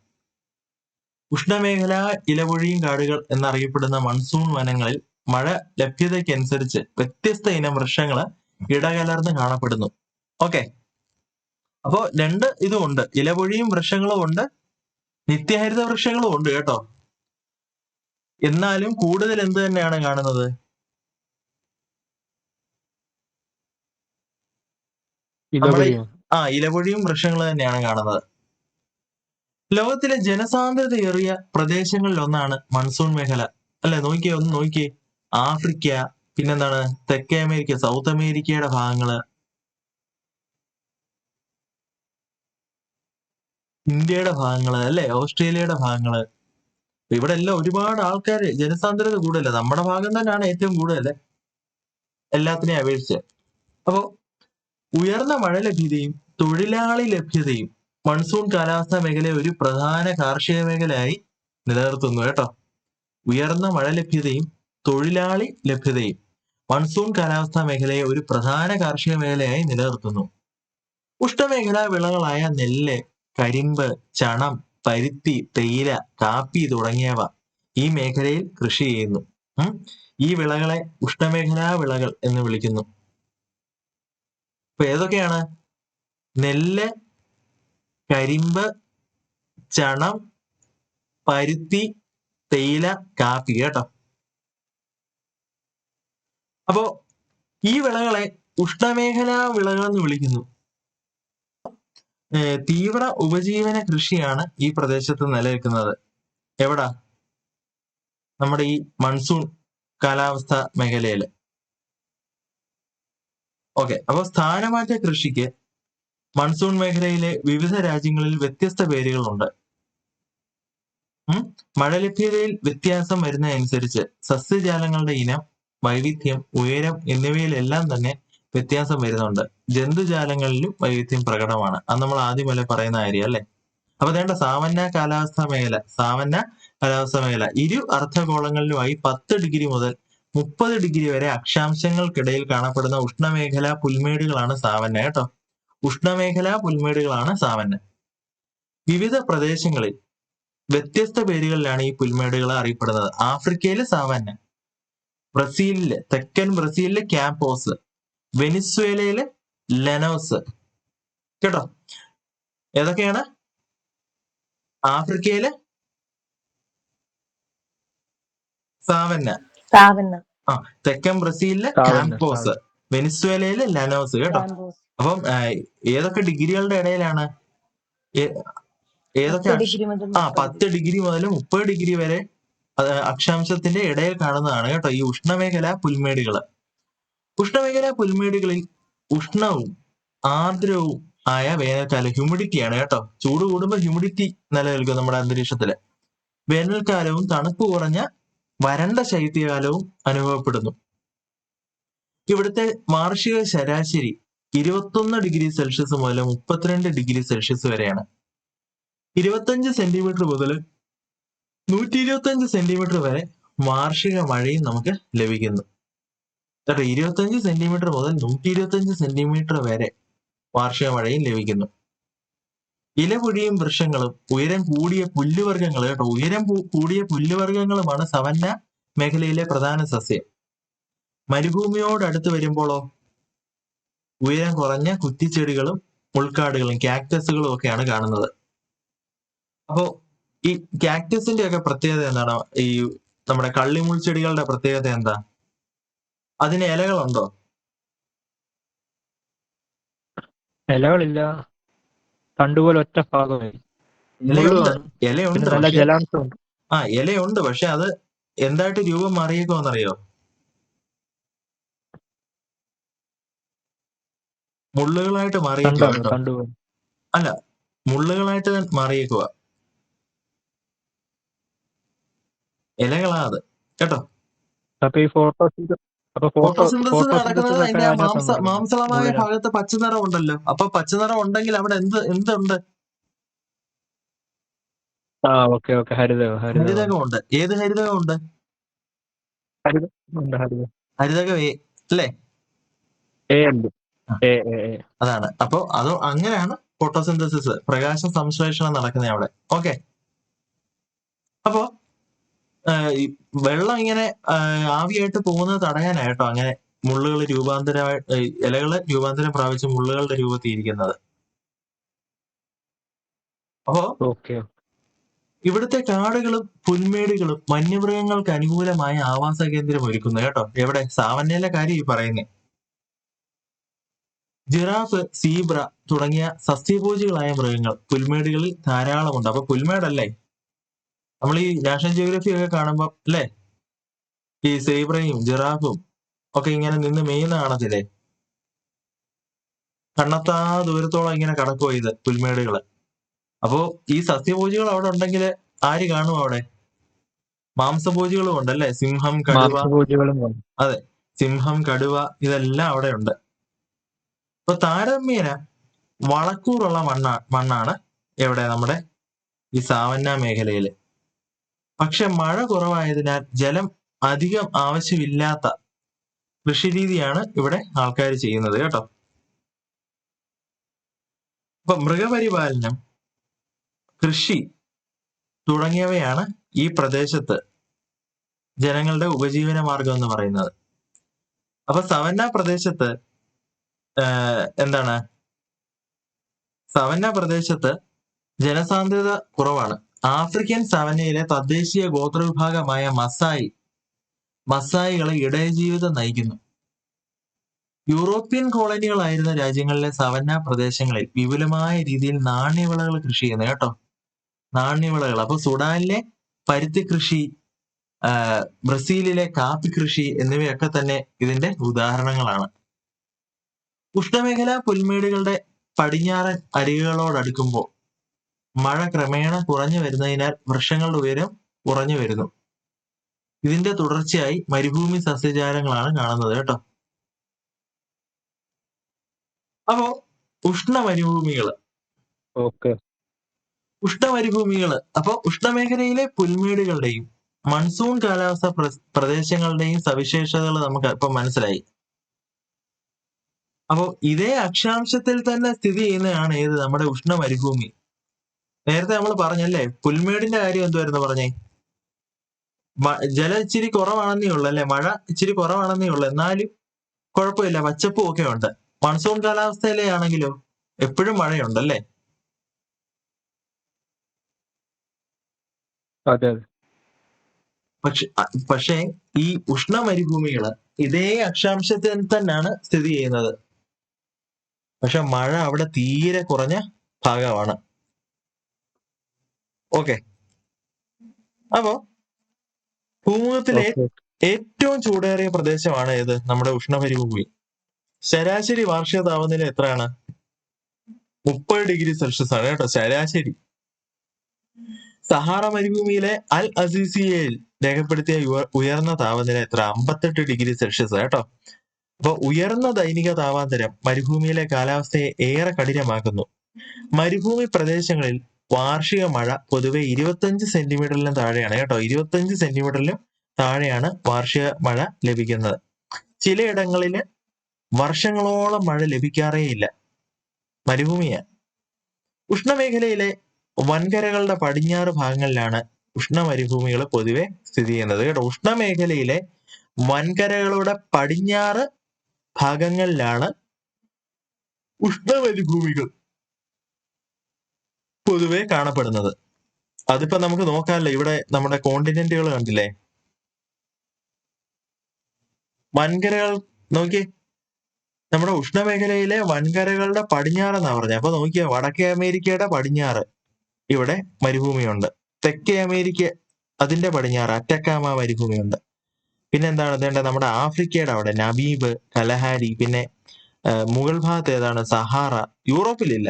Speaker 1: ഉഷ്ണമേഖലാ ഇലപൊഴിയും കാടുകൾ എന്നറിയപ്പെടുന്ന മൺസൂൺ വനങ്ങളിൽ മഴ ലഭ്യതയ്ക്കനുസരിച്ച് വ്യത്യസ്ത ഇനം വൃക്ഷങ്ങള് ഇടകലർന്ന് കാണപ്പെടുന്നു. ഓക്കെ. അപ്പോ രണ്ട് ഇതും ഉണ്ട്, ഇലപൊഴിയും വൃക്ഷങ്ങളും ഉണ്ട്, നിത്യഹരിത വൃക്ഷങ്ങളും ഉണ്ട്, കേട്ടോ. എന്നാലും കൂടുതൽ എന്ത് തന്നെയാണ് കാണുന്നത്? നമ്മളെ ഇലപൊഴിയും വൃക്ഷങ്ങൾ തന്നെയാണ് കാണുന്നത്. ലോകത്തിലെ ജനസാന്ദ്രതയേറിയ പ്രദേശങ്ങളിൽ ഒന്നാണ് മൺസൂൺ മേഖല, അല്ലെ? നോക്കിയേ, ഒന്ന് നോക്കിയേ. ആഫ്രിക്ക, പിന്നെന്താണ്, തെക്കേ അമേരിക്ക, സൗത്ത് അമേരിക്കയുടെ ഭാഗങ്ങള്, ഇന്ത്യയുടെ ഭാഗങ്ങള്, അല്ലെ, ഓസ്ട്രേലിയയുടെ ഭാഗങ്ങള്. ഇവിടെ എല്ലാം ഒരുപാട് ആൾക്കാര്, ജനസാന്ദ്രത കൂടുതല. നമ്മുടെ ഭാഗം തന്നെയാണ് ഏറ്റവും കൂടുതൽ എല്ലാത്തിനെയും അപേക്ഷിച്ച്. അപ്പോ ഉയർന്ന മഴ ലഭ്യതയും തൊഴിലാളി ലഭ്യതയും മൺസൂൺ കാലാവസ്ഥാ മേഖലയെ ഒരു പ്രധാന കാർഷിക മേഖലയായി നിലനിർത്തുന്നു, കേട്ടോ. ഉയർന്ന മഴ ലഭ്യതയും തൊഴിലാളി ലഭ്യതയും മൺസൂൺ കാലാവസ്ഥാ മേഖലയെ ഒരു പ്രധാന കാർഷിക മേഖലയായി നിലനിർത്തുന്നു. ഉഷ്ണമേഖലാ വിളകളായ നെല്ല്, കരിമ്പ്, ചണം, പരുത്തി, തേയില, കാപ്പി തുടങ്ങിയവ ഈ മേഖലയിൽ കൃഷി ചെയ്യുന്നു. ഈ വിളകളെ ഉഷ്ണമേഖലാ വിളകൾ എന്ന് വിളിക്കുന്നു. അപ്പൊ ഏതൊക്കെയാണ്? നെല്ല്, കരിമ്പ്, ചണം, പരുത്തി, തേയില, കാപ്പി, കേട്ടോ. അപ്പോ ഈ വിളകളെ ഉഷ്ണമേഖലാ വിളകൾ എന്ന് വിളിക്കുന്നു. തീവ്ര ഉപജീവന കൃഷിയാണ് ഈ പ്രദേശത്ത് നിലനിൽക്കുന്നത്. എവിടാ? നമ്മുടെ ഈ മൺസൂൺ കാലാവസ്ഥ മേഖലയില്. ഓക്കെ. അപ്പൊ സ്ഥാനമാറ്റ കൃഷിക്ക് മൺസൂൺ മേഖലയിലെ വിവിധ രാജ്യങ്ങളിൽ വ്യത്യസ്ത പേരുകളുണ്ട്. മഴ ലഭ്യതയിൽ വ്യത്യാസം വരുന്നതനുസരിച്ച് സസ്യജാലങ്ങളുടെ ഇനം, വൈവിധ്യം, ഉയരം എന്നിവയിലെല്ലാം തന്നെ വ്യത്യാസം വരുന്നുണ്ട്. ജന്തുജാലങ്ങളിലും വൈവിധ്യം പ്രകടമാണ്. അത് നമ്മൾ ആദ്യം മുതലേ പറയുന്ന കാര്യം, അല്ലെ? അപ്പൊ വേണ്ട സാവന്ന കാലാവസ്ഥാ മേഖല ഇരു അർദ്ധഗോളങ്ങളിലുമായി 10 ഡിഗ്രി മുതൽ 30 ഡിഗ്രി വരെ അക്ഷാംശങ്ങൾക്കിടയിൽ കാണപ്പെടുന്ന ഉഷ്ണമേഖലാ പുൽമേടുകളാണ് സാവന്ന, കേട്ടോ. ഉഷ്ണമേഖലാ പുൽമേടുകളാണ് സാവന്ന. വിവിധ പ്രദേശങ്ങളിൽ വ്യത്യസ്ത പേരുകളിലാണ് ഈ പുൽമേടുകൾ അറിയപ്പെടുന്നത്. ആഫ്രിക്കയില് സാവന്ന, ബ്രസീലില്, തെക്കൻ ബ്രസീലില് ക്യാമ്പോസ്, വെനിസ്വേലയില് ലെനോസ്, കേട്ടോ. ഏതൊക്കെയാണ്? ആഫ്രിക്കയില് സാവന്ന, തെക്കൻ ബ്രസീലില് ക്യാമ്പോസ്, വെനിസ്വേലയില് ലെനോസ്, കേട്ടോ. അപ്പം ഏതൊക്കെ ഡിഗ്രികളുടെ ഇടയിലാണ്? ഏതൊക്കെ? 10 ഡിഗ്രി മുതൽ 30 ഡിഗ്രി വരെ അക്ഷാംശത്തിന്റെ ഇടയിൽ കാണുന്നതാണ്, കേട്ടോ, ഈ ഉഷ്ണമേഖലാ പുൽമേടുകള്. ഉഷ്ണമേഖലാ പുൽമേടുകളിൽ ഉഷ്ണവും ആർദ്രവും ആയ വേനൽക്കാലം, ഹ്യൂമിഡിറ്റിയാണ്, കേട്ടോ. ചൂട് കൂടുമ്പോൾ ഹ്യൂമിഡിറ്റി നിലനിൽക്കും നമ്മുടെ അന്തരീക്ഷത്തില്. വേനൽക്കാലവും തണുപ്പ് കുറഞ്ഞ വരണ്ട ശൈത്യകാലവും അനുഭവപ്പെടുന്നു. ഇവിടുത്തെ വാർഷിക ശരാശരി 21 ഡിഗ്രി സെൽഷ്യസ് മുതൽ 32 ഡിഗ്രി സെൽഷ്യസ് വരെയാണ്. 25 സെന്റിമീറ്റർ മുതൽ 125 സെന്റിമീറ്റർ വരെ വാർഷിക മഴയും നമുക്ക് ലഭിക്കുന്നു. 25 സെന്റിമീറ്റർ മുതൽ 125 സെന്റിമീറ്റർ വരെ വാർഷിക മഴയും ലഭിക്കുന്നു. ഇലപൊഴിയും വൃക്ഷങ്ങളും ഉയരം കൂടിയ പുല്ലുവർഗ്ഗങ്ങൾ കേട്ടോ, കൂടിയ പുല്ലുവർഗ്ഗങ്ങളുമാണ് സവന്ന മേഖലയിലെ പ്രധാന സസ്യം. മരുഭൂമിയോട് അടുത്ത് വരുമ്പോഴോ ഉയരം കുറഞ്ഞ കുറ്റിച്ചെടികളും മുൾക്കാടുകളും കാക്ടസുകളും ഒക്കെയാണ് കാണുന്നത്. അപ്പോ ഈ കാക്ടസിന്റെ ഒക്കെ പ്രത്യേകത എന്താണ്? ഈ നമ്മുടെ കള്ളിമുൾച്ചെടികളുടെ പ്രത്യേകത എന്താ? അതിന് ഇലകളുണ്ടോ?
Speaker 2: ഇലകളില്ല, തണ്ടുപോലെ ഒറ്റ ഭാഗമായി.
Speaker 1: ഇലയുണ്ട്,
Speaker 2: പിന്നെ
Speaker 1: ഇലയുണ്ട്
Speaker 2: നല്ല
Speaker 1: പക്ഷെ
Speaker 2: ജലാംശമുണ്ട്.
Speaker 1: ഇലയുണ്ട് പക്ഷെ അത് എന്തായിട്ട് രൂപം മാറിയേക്കുമെന്നറിയോ? മുള്ളുകളായിട്ട് മാറിയേക്കുക
Speaker 2: തണ്ടാണ്,
Speaker 1: കേട്ടോ.
Speaker 2: തണ്ടുപോലെ.
Speaker 1: അല്ല, മുള്ളുകളായിട്ട് മാറിയേക്കുക, ഇലകളാ അത് കേട്ടോ.
Speaker 2: അപ്പൊ ഈ
Speaker 1: ഫോട്ടോസിന്തസിസ് നടക്കുന്നത്
Speaker 2: ഫോട്ടോസിന്തസിസ് ഒക്കെ
Speaker 1: അതിന്റെ ആ
Speaker 2: അതിനകത്താണ് നടക്കുന്നത്,
Speaker 1: മാംസളമായ
Speaker 2: മുള്ളിനകത്ത്.
Speaker 1: ഭാഗത്ത് പച്ചനിറം ഉണ്ടല്ലോ. അപ്പൊ പച്ചനിറം ഉണ്ടെങ്കിൽ അവിടെ എന്തുണ്ട്?
Speaker 2: ഓക്കെ ഹരിതകം.
Speaker 1: ഹരിതകമുണ്ട്. ഏത് ഹരിതകമുണ്ട്?
Speaker 2: ഹരിതകം.
Speaker 1: ഹരിതകം എ അല്ലേ?
Speaker 2: എ ഉണ്ട്.
Speaker 1: അതാണ്. അപ്പൊ അത് അങ്ങനെയാണ് ഫോട്ടോസിന്തസിസ്, പ്രകാശ സംശ്ലേഷണം നടക്കുന്നത് അവിടെ. ഓക്കെ. അപ്പോ വെള്ളം ഇങ്ങനെ ആവിയായിട്ട് പോകുന്നത് തടയാനായിട്ടോ അങ്ങനെ മുള്ളുകൾ ഇലകള് രൂപാന്തരം പ്രാപിച്ച് മുള്ളുകളുടെ രൂപത്തിൽ ഇരിക്കുന്നത്. അപ്പോ ഇവിടുത്തെ കാടുകളും പുൽമേടുകളും വന്യമൃഗങ്ങൾക്ക് അനുകൂലമായ ആവാസ കേന്ദ്രം ഒരുക്കുന്നു കേട്ടോ. എവിടെ? സാവന്നയിലെ കാര്യം ഈ പറയുന്നേ. ജിറാഫ്, സീബ്ര തുടങ്ങിയ സസ്യഭോജികളായ മൃഗങ്ങൾ പുൽമേടുകളിൽ ധാരാളമുണ്ട്. അപ്പൊ പുൽമേടല്ലേ, നമ്മൾ ഈ നാഷണൽ ജിയോഗ്രഫി ഒക്കെ കാണുമ്പോൾ അല്ലേ, ഈ സീബ്രയും ജിറാഫും ഒക്കെ ഇങ്ങനെ നിന്ന് മെയ്യുന്ന കാണത്തില്ലേ? കണ്ണത്താ ദൂരത്തോളം ഇങ്ങനെ കടക്കുവോ ഇത് പുൽമേടുകള്. അപ്പോ ഈ സസ്യഭോജികൾ അവിടെ ഉണ്ടെങ്കിൽ ആര് കാണും അവിടെ? മാംസഭോജികളും ഉണ്ടല്ലേ, സിംഹം, കടുവ. അതെ, സിംഹം, കടുവ ഇതെല്ലാം അവിടെ ഉണ്ട്. അപ്പൊ താരതമ്യേന വളക്കൂറുള്ള മണ്ണാണ് എവിടെ? നമ്മുടെ ഈ സാവന്ന മേഖലയില്. പക്ഷെ മഴ കുറവായതിനാൽ ജലം അധികം ആവശ്യമില്ലാത്ത കൃഷിരീതിയാണ് ഇവിടെ ആൾക്കാർ ചെയ്യുന്നത് കേട്ടോ. അപ്പൊ മൃഗപരിപാലനം, കൃഷി തുടങ്ങിയവയാണ് ഈ പ്രദേശത്ത് ജനങ്ങളുടെ ഉപജീവന മാർഗം എന്ന് പറയുന്നത്. അപ്പൊ സവന്ന പ്രദേശത്ത് സവന്ന പ്രദേശത്ത് ജനസാന്ദ്രത കുറവാണ്. ആഫ്രിക്കൻ സവന്നയിലെ തദ്ദേശീയ ഗോത്രവിഭാഗമായ മസായികളെ ഇടയജീവിതം നയിക്കുന്നു. യൂറോപ്യൻ കോളനികളായിരുന്ന രാജ്യങ്ങളിലെ സവന്ന പ്രദേശങ്ങളിൽ വിപുലമായ രീതിയിൽ നാണ്യവിളകൾ കൃഷി ചെയ്യുന്നത് കേട്ടോ. നാണ്യവിളകൾ. അപ്പൊ സുഡാനിലെ പരുത്തി കൃഷി, ബ്രസീലിലെ കാപ്പി കൃഷി എന്നിവയൊക്കെ തന്നെ ഇതിന്റെ ഉദാഹരണങ്ങളാണ്. ഉഷ്ണമേഖലാ പുൽമേടുകളുടെ പടിഞ്ഞാറൻ അരികുകളോടടുക്കുമ്പോൾ മഴ ക്രമേണ കുറഞ്ഞു വരുന്നതിനാൽ വൃക്ഷങ്ങളുടെ ഉയരം കുറഞ്ഞു വരുന്നു. ഇതിന്റെ തുടർച്ചയായി മരുഭൂമി സസ്യജാലങ്ങളാണ് കാണുന്നത് കേട്ടോ. അപ്പോ ഉഷ്ണമരുഭൂമികള്. അപ്പോ ഉഷ്ണമേഖലയിലെ പുൽമേടുകളുടെയും മൺസൂൺ കാലാവസ്ഥ പ്രദേശങ്ങളുടെയും സവിശേഷതകൾ നമുക്ക് ഇപ്പൊ മനസ്സിലായി. അപ്പോ ഇതേ അക്ഷാംശത്തിൽ തന്നെ സ്ഥിതി ചെയ്യുന്നതാണ് ഏത്? നമ്മുടെ ഉഷ്ണമരുഭൂമി. നേരത്തെ നമ്മൾ പറഞ്ഞല്ലേ, പുൽമേടിന്റെ കാര്യം എന്തുവായിരുന്നു പറഞ്ഞേ? ജലം ഇച്ചിരി കുറവാണെന്നേ ഉള്ളു അല്ലെ, മഴ ഇച്ചിരി കുറവാണെന്നേ ഉള്ളു, എന്നാലും കുഴപ്പമില്ല, പച്ചപ്പും ഒക്കെ ഉണ്ട്. മൺസൂൺ കാലാവസ്ഥയിലെ ആണെങ്കിലോ എപ്പോഴും മഴയുണ്ടല്ലേ. പക്ഷേ ഈ ഉഷ്ണമരുഭൂമികള് ഇതേ അക്ഷാംശത്തിൽ തന്നെയാണ് സ്ഥിതി ചെയ്യുന്നത്. പക്ഷെ മഴ അവിടെ തീരെ കുറഞ്ഞ ഭാഗമാണ്. ഓക്കെ. അപ്പോ ഭൂമുഖത്തിലെ ഏറ്റവും ചൂടേറിയ പ്രദേശമാണ് ഏത്? നമ്മുടെ ഉഷ്ണമരുഭൂമി. ശരാശരി വാർഷിക താപനില എത്രയാണ്? 30 ഡിഗ്രി സെൽഷ്യസ് ആണ് കേട്ടോ ശരാശരി. സഹാറ മരുഭൂമിയിലെ അൽ അസീസിയയിൽ രേഖപ്പെടുത്തിയ ഉയർന്ന താപനില എത്ര? 58 ഡിഗ്രി സെൽഷ്യസ് കേട്ടോ. അപ്പൊ ഉയർന്ന ദൈനിക താപാന്തരം മരുഭൂമിയിലെ കാലാവസ്ഥയെ ഏറെ കഠിനമാക്കുന്നു. മരുഭൂമി പ്രദേശങ്ങളിൽ വാർഷിക മഴ പൊതുവെ 25 സെന്റിമീറ്ററിലും താഴെയാണ് കേട്ടോ. 25 സെന്റിമീറ്ററിലും താഴെയാണ് വാർഷിക മഴ ലഭിക്കുന്നത്. ചിലയിടങ്ങളിൽ വർഷങ്ങളോളം മഴ ലഭിക്കാറേയില്ല. മരുഭൂമിയാ. ഉഷ്ണമേഖലയിലെ വൻകരകളുടെ പടിഞ്ഞാറ് ഭാഗങ്ങളിലാണ് ഉഷ്ണമരുഭൂമികൾ പൊതുവെ സ്ഥിതി ചെയ്യുന്നത് കേട്ടോ. ഉഷ്ണമേഖലയിലെ വൻകരകളുടെ പടിഞ്ഞാറ് ഭാഗങ്ങളിലാണ് ഉഷ്ണമരുഭൂമികൾ പൊതുവെ കാണപ്പെടുന്നത്. അതിപ്പോ നമുക്ക് നോക്കാമല്ലോ, ഇവിടെ നമ്മുടെ കോണ്ടിനെന്റുകൾ കണ്ടില്ലേ, വൻകരകൾ നോക്കിയേ, നമ്മുടെ ഉഷ്ണമേഖലയിലെ വൻകരകളുടെ പടിഞ്ഞാറെന്നാ പറഞ്ഞത്. അപ്പൊ നോക്കിയേ, വടക്കേ അമേരിക്കയുടെ പടിഞ്ഞാറ് ഇവിടെ മരുഭൂമിയുണ്ട്. തെക്കേ അമേരിക്ക അതിന്റെ പടിഞ്ഞാറ് അറ്റക്കാമ മരുഭൂമിയുണ്ട്. പിന്നെ എന്താണ് വേണ്ട, നമ്മുടെ ആഫ്രിക്കയുടെ അവിടെ നമീബ്, കലഹാരി, പിന്നെ മുകൾ ഭാഗത്ത് ഏതാണ് സഹാറ. യൂറോപ്പിലില്ല.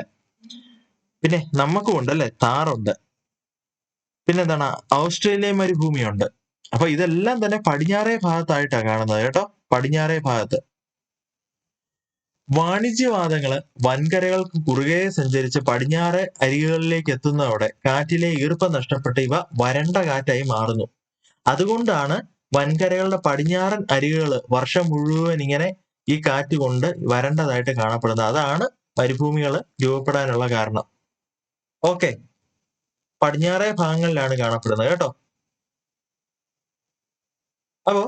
Speaker 1: പിന്നെ നമുക്കും ഉണ്ടല്ലേ, താറുണ്ട്. പിന്നെന്താണ് ഓസ്ട്രേലിയൻ മരുഭൂമിയുണ്ട്. അപ്പൊ ഇതെല്ലാം തന്നെ പടിഞ്ഞാറേ ഭാഗത്തായിട്ടാണ് കാണുന്നത് കേട്ടോ. പടിഞ്ഞാറേ ഭാഗത്ത് വാണിജ്യവാദങ്ങള് വൻകരകൾക്ക് കുറുകെ സഞ്ചരിച്ച് പടിഞ്ഞാറ് അരികുകളിലേക്ക് എത്തുന്നതോടെ കാറ്റിലെ ഈർപ്പം നഷ്ടപ്പെട്ട് ഇവ വരണ്ട കാറ്റായി മാറുന്നു. അതുകൊണ്ടാണ് വൻകരകളുടെ പടിഞ്ഞാറൻ അരികുകൾ വർഷം മുഴുവൻ ഇങ്ങനെ ഈ കാറ്റ് കൊണ്ട് വരണ്ടതായിട്ട് കാണപ്പെടുന്നത്. അതാണ് മരുഭൂമികൾ രൂപപ്പെടാനുള്ള കാരണം. ഓക്കെ, പടിഞ്ഞാറേ ഭാഗങ്ങളിലാണ് കാണപ്പെടുന്നത് കേട്ടോ. അപ്പോ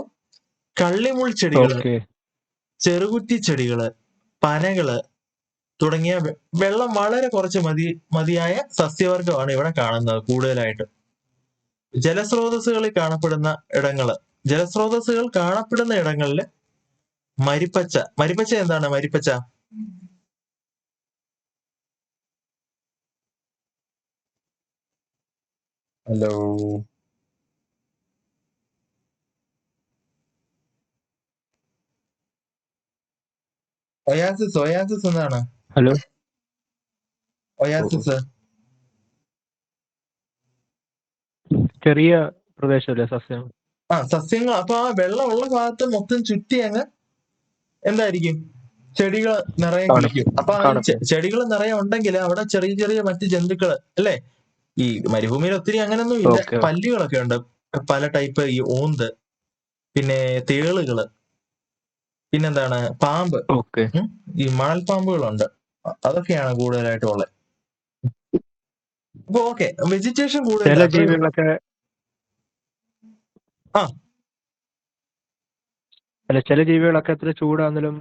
Speaker 1: കള്ളിമുൾ ചെടികള്,
Speaker 2: ഓക്കെ.
Speaker 1: ചെറുകുറ്റി ചെടികള്, പനകള് തുടങ്ങിയ വെള്ളം വളരെ കുറച്ച് മതിയായ സസ്യവർഗമാണ് ഇവിടെ കാണുന്നത് കൂടുതലായിട്ട്. ജലസ്രോതസ്സുകൾ കാണപ്പെടുന്ന ഇടങ്ങളിൽ മരിപ്പച്ച എന്താണ് മരിപ്പച്ച? ഹലോ, ഒയാസിസ് എന്താണ്
Speaker 2: ഹലോ.
Speaker 1: ഒയാസിസ്?
Speaker 2: ചെറിയ പ്രദേശമല്ലേ സസ്യം?
Speaker 1: സസ്യങ്ങൾ. അപ്പൊ ആ വെള്ളമുള്ള ഭാഗത്ത് മൊത്തം ചുറ്റി അങ്ങ് എന്തായിരിക്കും, ചെടികൾ നിറയെ കിളിക്കും. അപ്പൊ ആ ചെടികൾ നിറയെ ഉണ്ടെങ്കിൽ അവിടെ ചെറിയ ചെറിയ മറ്റ് ജന്തുക്കള് അല്ലേ. ഈ മരുഭൂമിയിൽ ഒത്തിരി അങ്ങനൊന്നും ഇല്ല. പല്ലികളൊക്കെ ഉണ്ട്, പല ടൈപ്പ്. ഈ ഓന്ത്, പിന്നെ തേളുകള്, പിന്നെന്താണ് പാമ്പ്, ഈ മണൽപ്പാമ്പുകളുണ്ട്. അതൊക്കെയാണ് കൂടുതലായിട്ടും ഉള്ളത്. അപ്പൊ ഓക്കെ, വെജിറ്റേഷൻ കൂടുതൽ
Speaker 2: ജീവികളൊക്കെ ചില ജീവികളൊക്കെ എത്ര ചൂടാണെങ്കിലും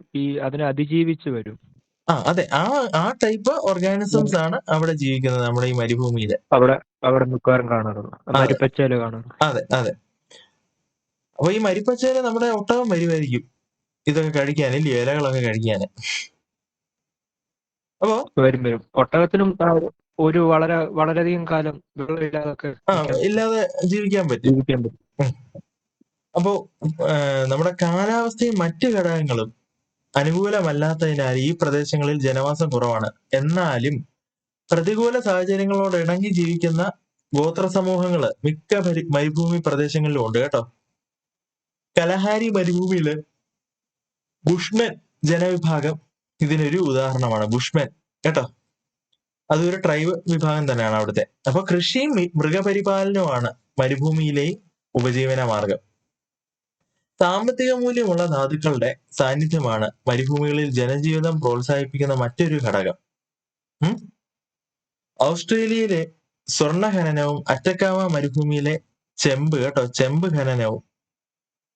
Speaker 2: അതിനെ അതിജീവിച്ച് വരും.
Speaker 1: അതെ, ആ ടൈപ്പ് ഓർഗാനിസംസ് ആണ് അവിടെ ജീവിക്കുന്നത് നമ്മുടെ ഈ മരുഭൂമിയില്.
Speaker 2: അവിടെ മിക്കവാറും കാണാറുള്ളൂ. മരിപ്പച്ചയില് കാണാറുള്ളൂ.
Speaker 1: അതെ. അപ്പൊ ഈ മരിപ്പച്ചയില് നമ്മുടെ ഒട്ടകം വരുമായിരിക്കും ഇതൊക്കെ കഴിക്കാൻ, ഇല്ലേ, ഇലകളൊക്കെ കഴിക്കാന്. അപ്പോ
Speaker 2: വരും. ഒട്ടകത്തിനും ഒരു വളരെയധികം കാലം
Speaker 1: ഇല്ലാതെ ജീവിക്കാൻ പറ്റും. അപ്പോ നമ്മുടെ കാലാവസ്ഥയും മറ്റു ഘടകങ്ങളും അനുകൂലമല്ലാത്തതിനാൽ ഈ പ്രദേശങ്ങളിൽ ജനവാസം കുറവാണ്. എന്നാലും പ്രതികൂല സാഹചര്യങ്ങളോട് ഇണങ്ങി ജീവിക്കുന്ന ഗോത്ര സമൂഹങ്ങള് മിക്ക മരുഭൂമി പ്രദേശങ്ങളിലും ഉണ്ട് കേട്ടോ. കലഹാരി മരുഭൂമിയില് ബുഷ്മൻ ജനവിഭാഗം ഇതിനൊരു ഉദാഹരണമാണ്. ബുഷ്മൻ കേട്ടോ, അതൊരു ട്രൈബ് വിഭാഗം തന്നെയാണ് അവിടുത്തെ. അപ്പൊ കൃഷിയും മൃഗപരിപാലനവുമാണ് മരുഭൂമിയിലെയും ഉപജീവന മാർഗം. സാമ്പത്തിക മൂല്യമുള്ള ധാതുക്കളുടെ സാന്നിധ്യമാണ് മരുഭൂമികളിൽ ജനജീവിതം പ്രോത്സാഹിപ്പിക്കുന്ന മറ്റൊരു ഘടകം. ഓസ്ട്രേലിയയിലെ സ്വർണ്ണ ഖനനവും അറ്റക്കാമ മരുഭൂമിയിലെ ചെമ്പ് ഖനനവും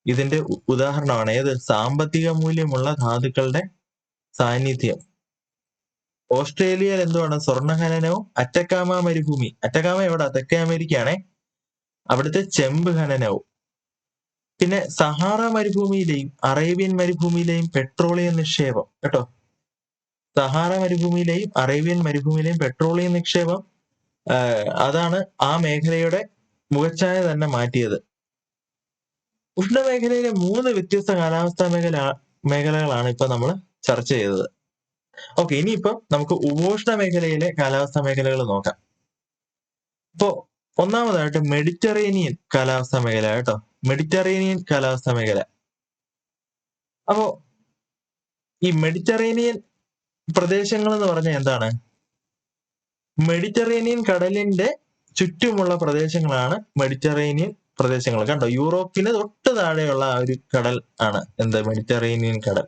Speaker 1: ഇതിന്റെ ഉദാഹരണമാണ്. ഏത്? സാമ്പത്തിക മൂല്യമുള്ള ധാതുക്കളുടെ സാന്നിധ്യം. ഓസ്ട്രേലിയയിൽ എന്തുവാണ്? സ്വർണ്ണ ഖനനവും അറ്റക്കാമ മരുഭൂമി. അറ്റക്കാമ എവിടാ? തെക്കേ അമേരിക്കയാണേ. അവിടുത്തെ ചെമ്പ് ഖനനവും. പിന്നെ സഹാറ മരുഭൂമിയിലെയും അറേബ്യൻ മരുഭൂമിയിലെയും പെട്രോളിയം നിക്ഷേപം കേട്ടോ. സഹാറ മരുഭൂമിയിലെയും അറേബ്യൻ മരുഭൂമിയിലെയും പെട്രോളിയം നിക്ഷേപം അതാണ് ആ മേഖലയുടെ മുഖച്ഛായ തന്നെ മാറ്റിയത്. ഉഷ്ണമേഖലയിലെ 3 വ്യത്യസ്ത കാലാവസ്ഥാ മേഖലകളാണ് ഇപ്പൊ നമ്മൾ ചർച്ച ചെയ്തത്. ഓക്കെ, ഇനിയിപ്പോ നമുക്ക് ഉപോഷ്ണ മേഖലയിലെ കാലാവസ്ഥാ മേഖലകൾ നോക്കാം. ഇപ്പോ ഒന്നാമതായിട്ട് മെഡിറ്ററേനിയൻ കാലാവസ്ഥാ മേഖല കേട്ടോ. മെഡിറ്ററേനിയൻ കാലാവസ്ഥാ മേഖല. അപ്പോ ഈ മെഡിറ്ററേനിയൻ പ്രദേശങ്ങൾ എന്ന് പറഞ്ഞാൽ എന്താണ്? മെഡിറ്ററേനിയൻ കടലിന്റെ ചുറ്റുമുള്ള പ്രദേശങ്ങളാണ് മെഡിറ്ററേനിയൻ പ്രദേശങ്ങൾ. കണ്ടോ, യൂറോപ്പിന് തൊട്ട് താഴെയുള്ള ആ ഒരു കടൽ ആണ് എന്ത്? മെഡിറ്ററേനിയൻ കടൽ.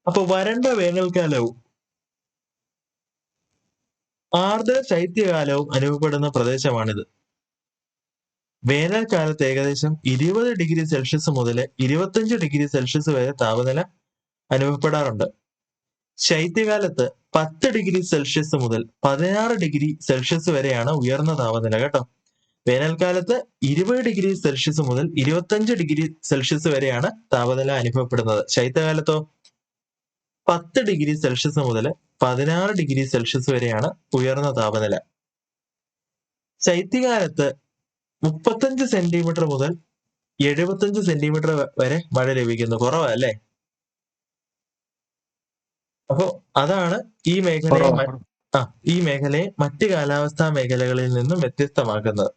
Speaker 1: അപ്പൊ വരണ്ട വേനൽക്കാലവും ആർദ്ര ശൈത്യകാലവും അനുഭവപ്പെടുന്ന പ്രദേശമാണിത്. വേനൽക്കാലത്ത് ഏകദേശം 20°C മുതൽ 25°C വരെ താപനില അനുഭവപ്പെടാറുണ്ട്. ശൈത്യകാലത്ത് 10°C മുതൽ 16°C വരെയാണ് ഉയർന്ന താപനില കേട്ടോ. വേനൽക്കാലത്ത് 20°C മുതൽ 25°C വരെയാണ് താപനില അനുഭവപ്പെടുന്നത്. ശൈത്യകാലത്തോ 10°C മുതൽ 16°C വരെയാണ് ഉയർന്ന താപനില. ശൈത്യകാലത്ത് 35 സെന്റിമീറ്റർ മുതൽ 75 സെന്റിമീറ്റർ വരെ മഴ ലഭിക്കുന്നു. കുറവല്ലേ? അപ്പോ അതാണ് ഈ മേഖലയെ ഈ മേഖലയെ മറ്റ് കാലാവസ്ഥാ മേഖലകളിൽ നിന്നും വ്യത്യസ്തമാക്കുന്നത്.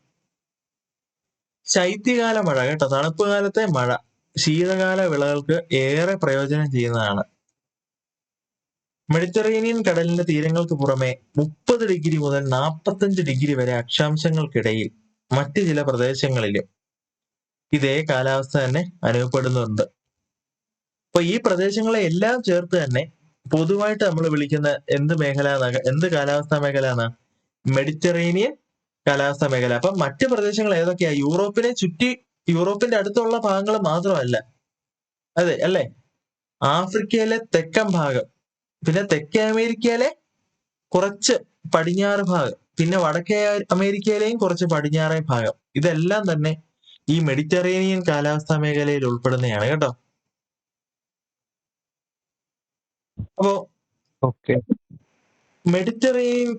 Speaker 1: ശൈത്യകാല മഴ കേട്ടോ, തണുപ്പ് കാലത്തെ മഴ ശീതകാല വിളകൾക്ക് ഏറെ പ്രയോജനം ചെയ്യുന്നതാണ്. മെഡിറ്ററേനിയൻ കടലിന്റെ തീരങ്ങൾക്ക് പുറമെ 30° മുതൽ 45° വരെ അക്ഷാംശങ്ങൾക്കിടയിൽ മറ്റ് ചില പ്രദേശങ്ങളിലും ഇതേ കാലാവസ്ഥ തന്നെ അനുഭവപ്പെടുന്നുണ്ട്. അപ്പൊ ഈ പ്രദേശങ്ങളെ എല്ലാം ചേർത്ത് തന്നെ പൊതുവായിട്ട് നമ്മൾ വിളിക്കുന്ന എന്ത് കാലാവസ്ഥാ മേഖല എന്നാ? മെഡിറ്ററേനിയൻ കാലാവസ്ഥാ മേഖല. അപ്പൊ മറ്റ് പ്രദേശങ്ങൾ ഏതൊക്കെയാ? യൂറോപ്പിനെ ചുറ്റി, യൂറോപ്പിന്റെ അടുത്തുള്ള ഭാഗങ്ങൾ മാത്രമല്ല, അതെ അല്ലേ? ആഫ്രിക്കയിലെ തെക്കൻ ഭാഗം, പിന്നെ തെക്കേ അമേരിക്കയിലെ കുറച്ച് പടിഞ്ഞാറ് ഭാഗം, പിന്നെ വടക്കേ അമേരിക്കയിലെയും കുറച്ച് പടിഞ്ഞാറേ ഭാഗം, ഇതെല്ലാം തന്നെ ഈ മെഡിറ്ററേനിയൻ കാലാവസ്ഥാ മേഖലയിൽ ഉൾപ്പെടുന്നതാണ് കേട്ടോ. അപ്പോ മെഡിറ്ററേനിയൻ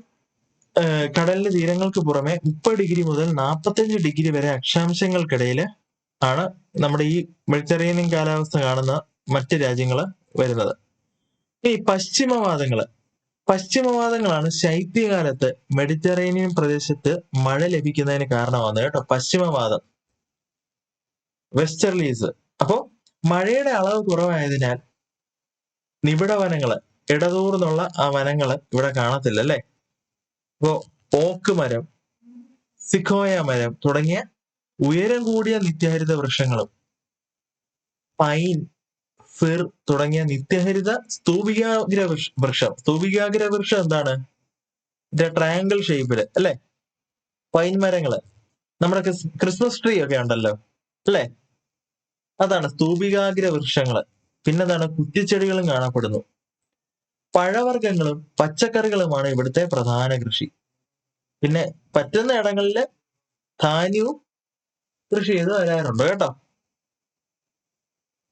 Speaker 1: കടലിന്റെ തീരങ്ങൾക്ക് പുറമെ 30° മുതൽ 45° വരെ അക്ഷാംശങ്ങൾക്കിടയിൽ ആണ് നമ്മുടെ ഈ മെഡിറ്ററേനിയൻ കാലാവസ്ഥ കാണുന്ന മറ്റ് രാജ്യങ്ങൾ വരുന്നത്. ഈ പശ്ചിമവാതങ്ങളാണ് ശൈത്യകാലത്ത് മെഡിറ്ററേനിയൻ പ്രദേശത്ത് മഴ ലഭിക്കുന്നതിന് കാരണമാകുന്നത് കേട്ടോ. പശ്ചിമവാതം, വെസ്റ്റർലീസ്. അപ്പോ മഴയുടെ അളവ് കുറവായതിനാൽ നിബിഡ വനങ്ങള്, ഇടതൂർന്നുള്ള ആ വനങ്ങള് ഇവിടെ കാണത്തില്ല അല്ലെ. അപ്പോ ഓക്ക് മരം, സിക്കോയ മരം തുടങ്ങിയ ഉയരം കൂടിയ നിത്യഹരിത വൃക്ഷങ്ങളും, പൈൻ, ഫിർ തുടങ്ങിയ നിത്യഹരിത സ്തൂപികാഗ്ര വൃക്ഷം എന്താണ്? ട്രയാങ്കിൾ ഷേപ്പില് അല്ലെ. പൈൻ മരങ്ങള്, നമ്മുടെ ക്രിസ്മസ് ട്രീ ഒക്കെ ഉണ്ടല്ലോ അല്ലെ, അതാണ് സ്തൂപികാഗ്ര വൃക്ഷങ്ങള്. പിന്നെന്താണ്? കുറ്റിച്ചെടികളും കാണപ്പെടുന്നു. പഴവർഗ്ഗങ്ങളും പച്ചക്കറികളുമാണ് ഇവിടുത്തെ പ്രധാന കൃഷി. പിന്നെ പറ്റുന്ന ഇടങ്ങളില് ധാന്യവും കൃഷി ചെയ്ത് വരാറുണ്ട് കേട്ടോ.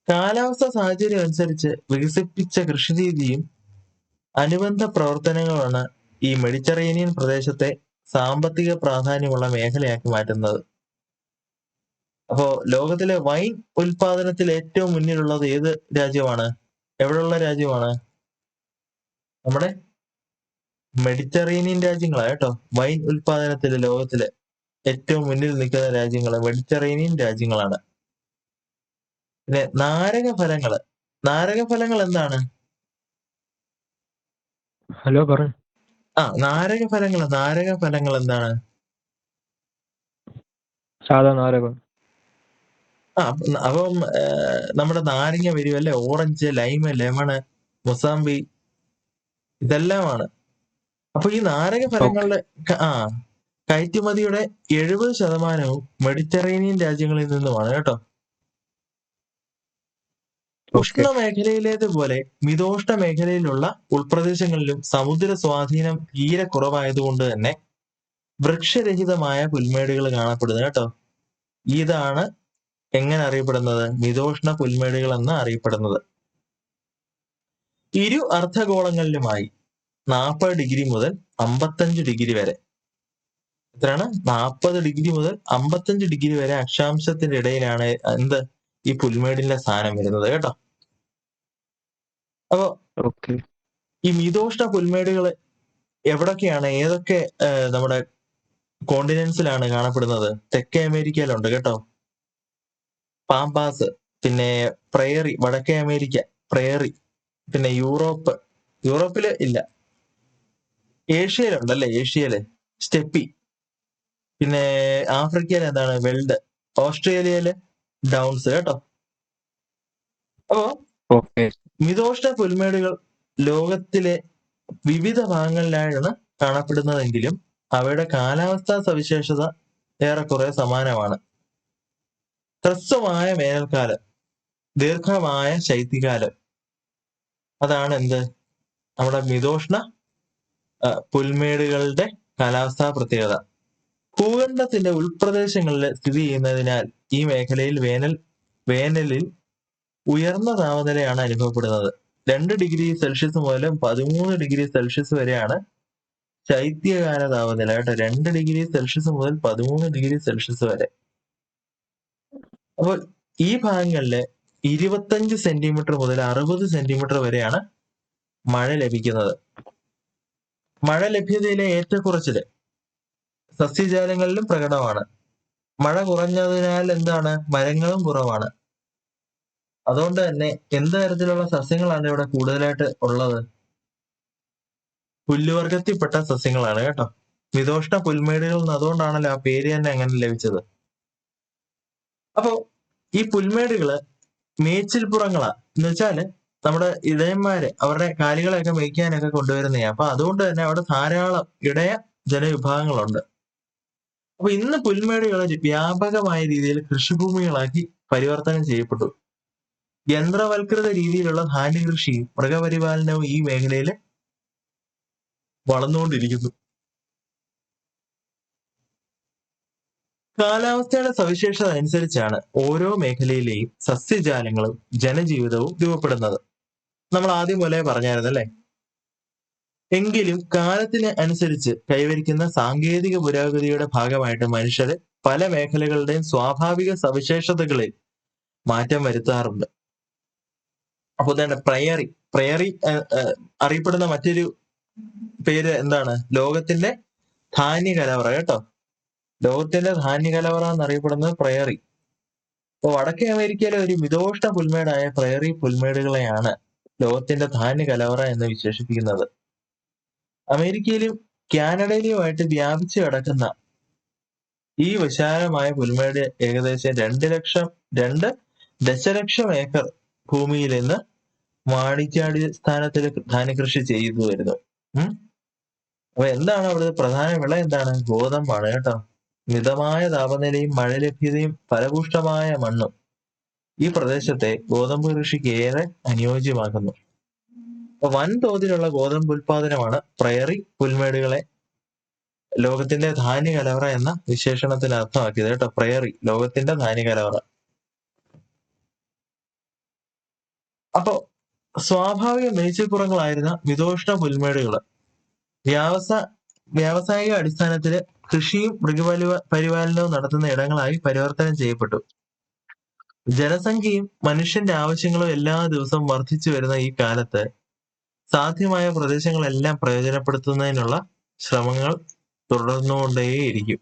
Speaker 1: കാലാവസ്ഥ സാഹചര്യം അനുസരിച്ച് വികസിപ്പിച്ച കൃഷിരീതിയും അനുബന്ധ പ്രവർത്തനങ്ങളുമാണ് ഈ മെഡിറ്ററേനിയൻ പ്രദേശത്തെ സാമ്പത്തിക പ്രാധാന്യമുള്ള മേഖലയാക്കി മാറ്റുന്നത്. അപ്പോ ലോകത്തിലെ വൈൻ ഉൽപാദനത്തിൽ ഏറ്റവും മുന്നിലുള്ളത് ഏത് രാജ്യമാണ്? എവിടെയുള്ള രാജ്യമാണ്? നമ്മുടെ മെഡിറ്ററേനിയൻ രാജ്യങ്ങളാണ് കേട്ടോ. വൈൻ ഉൽപാദനത്തിൽ ലോകത്തില് ഏറ്റവും മുന്നിൽ നിൽക്കുന്ന രാജ്യങ്ങൾ മെഡിറ്ററേനിയൻ രാജ്യങ്ങളാണ്. പിന്നെ നാരകഫലങ്ങൾ എന്താണ്?
Speaker 2: ഹലോ പറഞ്ഞു.
Speaker 1: നാരകഫലങ്ങൾ എന്താണ്?
Speaker 2: സാധാ നാരകം.
Speaker 1: അപ്പം നമ്മുടെ നാരങ്ങ വരുമല്ലേ, ഓറഞ്ച്, ലൈമ്, ലെമണ്, മൊസാമ്പി, ഇതെല്ലാമാണ്. അപ്പൊ ഈ നാരകഫലങ്ങളുടെ കയറ്റുമതിയുടെ 70% മെഡിറ്ററേനിയൻ രാജ്യങ്ങളിൽ നിന്നുമാണ് കേട്ടോ. ഉഷ്ണമേഖലയിലേതുപോലെ മിതോഷ്ണ മേഖലയിലുള്ള ഉൾപ്രദേശങ്ങളിലും സമുദ്ര സ്വാധീനം തീരെ കുറവായതുകൊണ്ട് തന്നെ വൃക്ഷരഹിതമായ പുൽമേടുകൾ കാണപ്പെടുന്നു കേട്ടോ. ഇതാണ് എങ്ങനെ അറിയപ്പെടുന്നത്? മിതോഷ്ണ പുൽമേടുകൾ എന്ന് അറിയപ്പെടുന്നത്. ഇരു അർദ്ധഗോളങ്ങളിലുമായി 40° മുതൽ 55° വരെ, എത്രയാണ്? 40° മുതൽ 55° വരെ അക്ഷാംശത്തിന്റെ ഇടയിലാണ് ഈ പുൽമേടിന്റെ സ്ഥാനം വരുന്നത് കേട്ടോ. അപ്പോ ഈ മിതോഷ്ണ പുൽമേടുകൾ എവിടൊക്കെയാണ്, ഏതൊക്കെ നമ്മുടെ കോണ്ടിനെന്റ്സിലാണ് കാണപ്പെടുന്നത്? തെക്കേ അമേരിക്കയിലുണ്ട് കേട്ടോ, പാമ്പാസ്, പിന്നെ പ്രയറി വടക്കേ അമേരിക്ക, പ്രയറി. പിന്നെ യൂറോപ്പില് ഇല്ല, ഏഷ്യയിലുണ്ടല്ലേ, ഏഷ്യയില് സ്റ്റെപ്പി. പിന്നെ ആഫ്രിക്കയിൽ എന്താണ് വെൽഡ്, ഓസ്ട്രേലിയയില് ഡൗൺസ് കേട്ടോ. അപ്പോ
Speaker 2: ഓക്കെ.
Speaker 1: മിതോഷ്ണ പുൽമേടുകൾ ലോകത്തിലെ വിവിധ ഭാഗങ്ങളിലാണ് കാണപ്പെടുന്നതെങ്കിലും അവയുടെ കാലാവസ്ഥാ സവിശേഷത ഏറെക്കുറെ സമാനമാണ്. ഹ്രസ്വമായ വേനൽക്കാലം, ദീർഘമായ ശൈത്യകാലം, അതാണ് എന്ത് നമ്മുടെ മിതോഷ്ണ പുൽമേടുകളുടെ കാലാവസ്ഥാ പ്രത്യേകത. ഭൂഖണ്ഡത്തിന്റെ ഉൾപ്രദേശങ്ങളിൽ സ്ഥിതി ചെയ്യുന്നതിനാൽ ഈ മേഖലയിൽ വേനലിൽ ഉയർന്ന താപനിലയാണ് അനുഭവപ്പെടുന്നത്. 2 ഡിഗ്രി സെൽഷ്യസ് മുതൽ 13 ഡിഗ്രി സെൽഷ്യസ് വരെയാണ് ശൈത്യകാല താപനില കേട്ടോ. 2 ഡിഗ്രി സെൽഷ്യസ് മുതൽ 13 ഡിഗ്രി സെൽഷ്യസ് വരെ. അപ്പോൾ ഈ ഭാഗങ്ങളില് 25 സെന്റിമീറ്റർ മുതൽ 60 സെന്റിമീറ്റർ വരെയാണ് മഴ ലഭിക്കുന്നത്. മഴ ലഭ്യതയിലെ ഏറ്റക്കുറച്ചില് സസ്യജാലങ്ങളിലും പ്രകടമാണ്. മഴ കുറഞ്ഞതിനാൽ എന്താണ്, മരങ്ങളും കുറവാണ്. അതുകൊണ്ട് തന്നെ എന്ത് തരത്തിലുള്ള സസ്യങ്ങളാണ് ഇവിടെ കൂടുതലായിട്ട് ഉള്ളത്? പുല്ലുവർഗത്തിൽപ്പെട്ട സസ്യങ്ങളാണ് കേട്ടോ. മിതോഷ്ണ പുൽമേടുകൾ എന്ന് അതുകൊണ്ടാണല്ലോ ആ പേര് തന്നെ അങ്ങനെ ലഭിച്ചത്. അപ്പോ ഈ പുൽമേടുകള് മേച്ചിൽപ്പുറങ്ങളാ, എന്ന് വെച്ചാല് നമ്മുടെ ഇടയന്മാര് അവരുടെ കാലികളെയൊക്കെ മേയ്ക്കാനൊക്കെ കൊണ്ടുവരുന്നതാണ്. അപ്പൊ അതുകൊണ്ട് തന്നെ അവിടെ ധാരാളം ഇടയ ജനവിഭാഗങ്ങളുണ്ട്. അപ്പൊ ഇന്ന് പുൽമേടുകൾ വ്യാപകമായ രീതിയിൽ കൃഷിഭൂമികളാക്കി പരിവർത്തനം ചെയ്യപ്പെട്ടു. യന്ത്രവൽകൃത രീതിയിലുള്ള ധാന്യകൃഷിയും മൃഗപരിപാലനവും ഈ മേഖലയിൽ വളർന്നുകൊണ്ടിരിക്കുന്നു. കാലാവസ്ഥയുടെ സവിശേഷത അനുസരിച്ചാണ് ഓരോ മേഖലയിലെയും സസ്യജാലങ്ങളും ജനജീവിതവും രൂപപ്പെടുന്നത്. നമ്മൾ ആദ്യം പോലെ പറഞ്ഞായിരുന്നല്ലേ. എങ്കിലും കാലത്തിന് അനുസരിച്ച് കൈവരിക്കുന്ന സാങ്കേതിക പുരോഗതിയുടെ ഭാഗമായിട്ട് മനുഷ്യര് പല മേഖലകളുടെയും സ്വാഭാവിക സവിശേഷതകളിൽ മാറ്റം വരുത്താറുണ്ട്. അപ്പൊ തന്നെ പ്രയറി അറിയപ്പെടുന്ന മറ്റൊരു പേര് എന്താണ്? ലോകത്തിന്റെ ധാന്യ കലവറ കേട്ടോ. ലോകത്തിന്റെ ധാന്യ കലവറ എന്നറിയപ്പെടുന്നത് പ്രയറി. അപ്പൊ വടക്കേ അമേരിക്കയിലെ ഒരു മിതോഷ്ണ പുൽമേടായ പ്രയറി പുൽമേടുകളെയാണ് ലോകത്തിന്റെ ധാന്യ കലവറ എന്ന് വിശേഷിപ്പിക്കുന്നത്. അമേരിക്കയിലും കാനഡയിലുമായിട്ട് വ്യാപിച്ചു കിടക്കുന്ന ഈ വിശാലമായ പുൽമേട് ഏകദേശം 2 ദശലക്ഷം ഏക്കർ ഭൂമിയിൽ നിന്ന് വാണിജ്യാടിസ്ഥാനത്തിൽ ധാന്യകൃഷി ചെയ്തു വരുന്നു. അപ്പൊ എന്താണ് അവിടുത്തെ പ്രധാന വിള? എന്താണ്? ഗോതമ്പാണ് കേട്ടോ. മിതമായ താപനിലയും മഴ ലഭ്യതയും ഫലപുഷ്ടമായ മണ്ണും ഈ പ്രദേശത്തെ ഗോതമ്പ് കൃഷിക്ക് ഏറെ അനുയോജ്യമാക്കുന്നു. വൻതോതിലുള്ള ഗോതമ്പ് ഉൽപാദനമാണ് പ്രയറി പുൽമേടുകളെ ലോകത്തിന്റെ ധാന്യ കലവറ എന്ന വിശേഷണത്തിന് അർത്ഥമാക്കിയത് കേട്ടോ. പ്രയറി ലോകത്തിന്റെ ധാന്യ കലവറ. അപ്പോ സ്വാഭാവിക മേച്ചിൽപ്പുറങ്ങളായിരുന്ന മിതോഷ്ണ പുൽമേടുകള് വ്യാവസായിക അടിസ്ഥാനത്തിൽ കൃഷിയും മൃഗപരിപാലനവും നടത്തുന്ന ഇടങ്ങളായി പരിവർത്തനം ചെയ്യപ്പെട്ടു. ജനസംഖ്യയും മനുഷ്യന്റെ ആവശ്യങ്ങളും എല്ലാ ദിവസവും വർദ്ധിച്ചു വരുന്ന ഈ കാലത്ത് സാധ്യമായ പ്രദേശങ്ങളെല്ലാം പ്രയോജനപ്പെടുത്തുന്നതിനുള്ള ശ്രമങ്ങൾ തുടർന്നുകൊണ്ടേയിരിക്കും.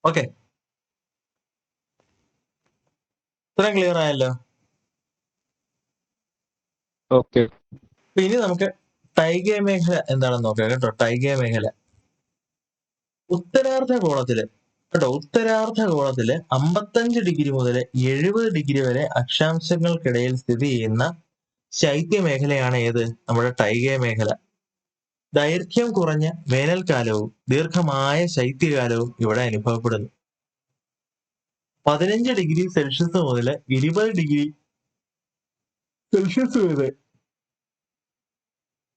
Speaker 1: ഓക്കെ, ഇത്രയും ക്ലിയർ ആയല്ലോ.
Speaker 2: ഓക്കെ.
Speaker 1: ഇനി നമുക്ക് ടൈഗ മേഖല എന്താണെന്ന് നോക്കാം കേട്ടോ. ടൈഗ മേഖല ഉത്തരാർദ്ധഗോളത്തില് 55 ഡിഗ്രി മുതൽ 70 ഡിഗ്രി വരെ അക്ഷാംശങ്ങൾക്കിടയിൽ സ്ഥിതി ചെയ്യുന്ന ശൈത്യ മേഖലയാണ് ഏത്? നമ്മുടെ ടൈഗ മേഖല. ദൈർഘ്യം കുറഞ്ഞ വേനൽക്കാലവും ദീർഘമായ ശൈത്യകാലവും ഇവിടെ അനുഭവപ്പെടുന്നു. 15 ഡിഗ്രി സെൽഷ്യസ് മുതൽ 20 ഡിഗ്രി സെൽഷ്യസ് വരെ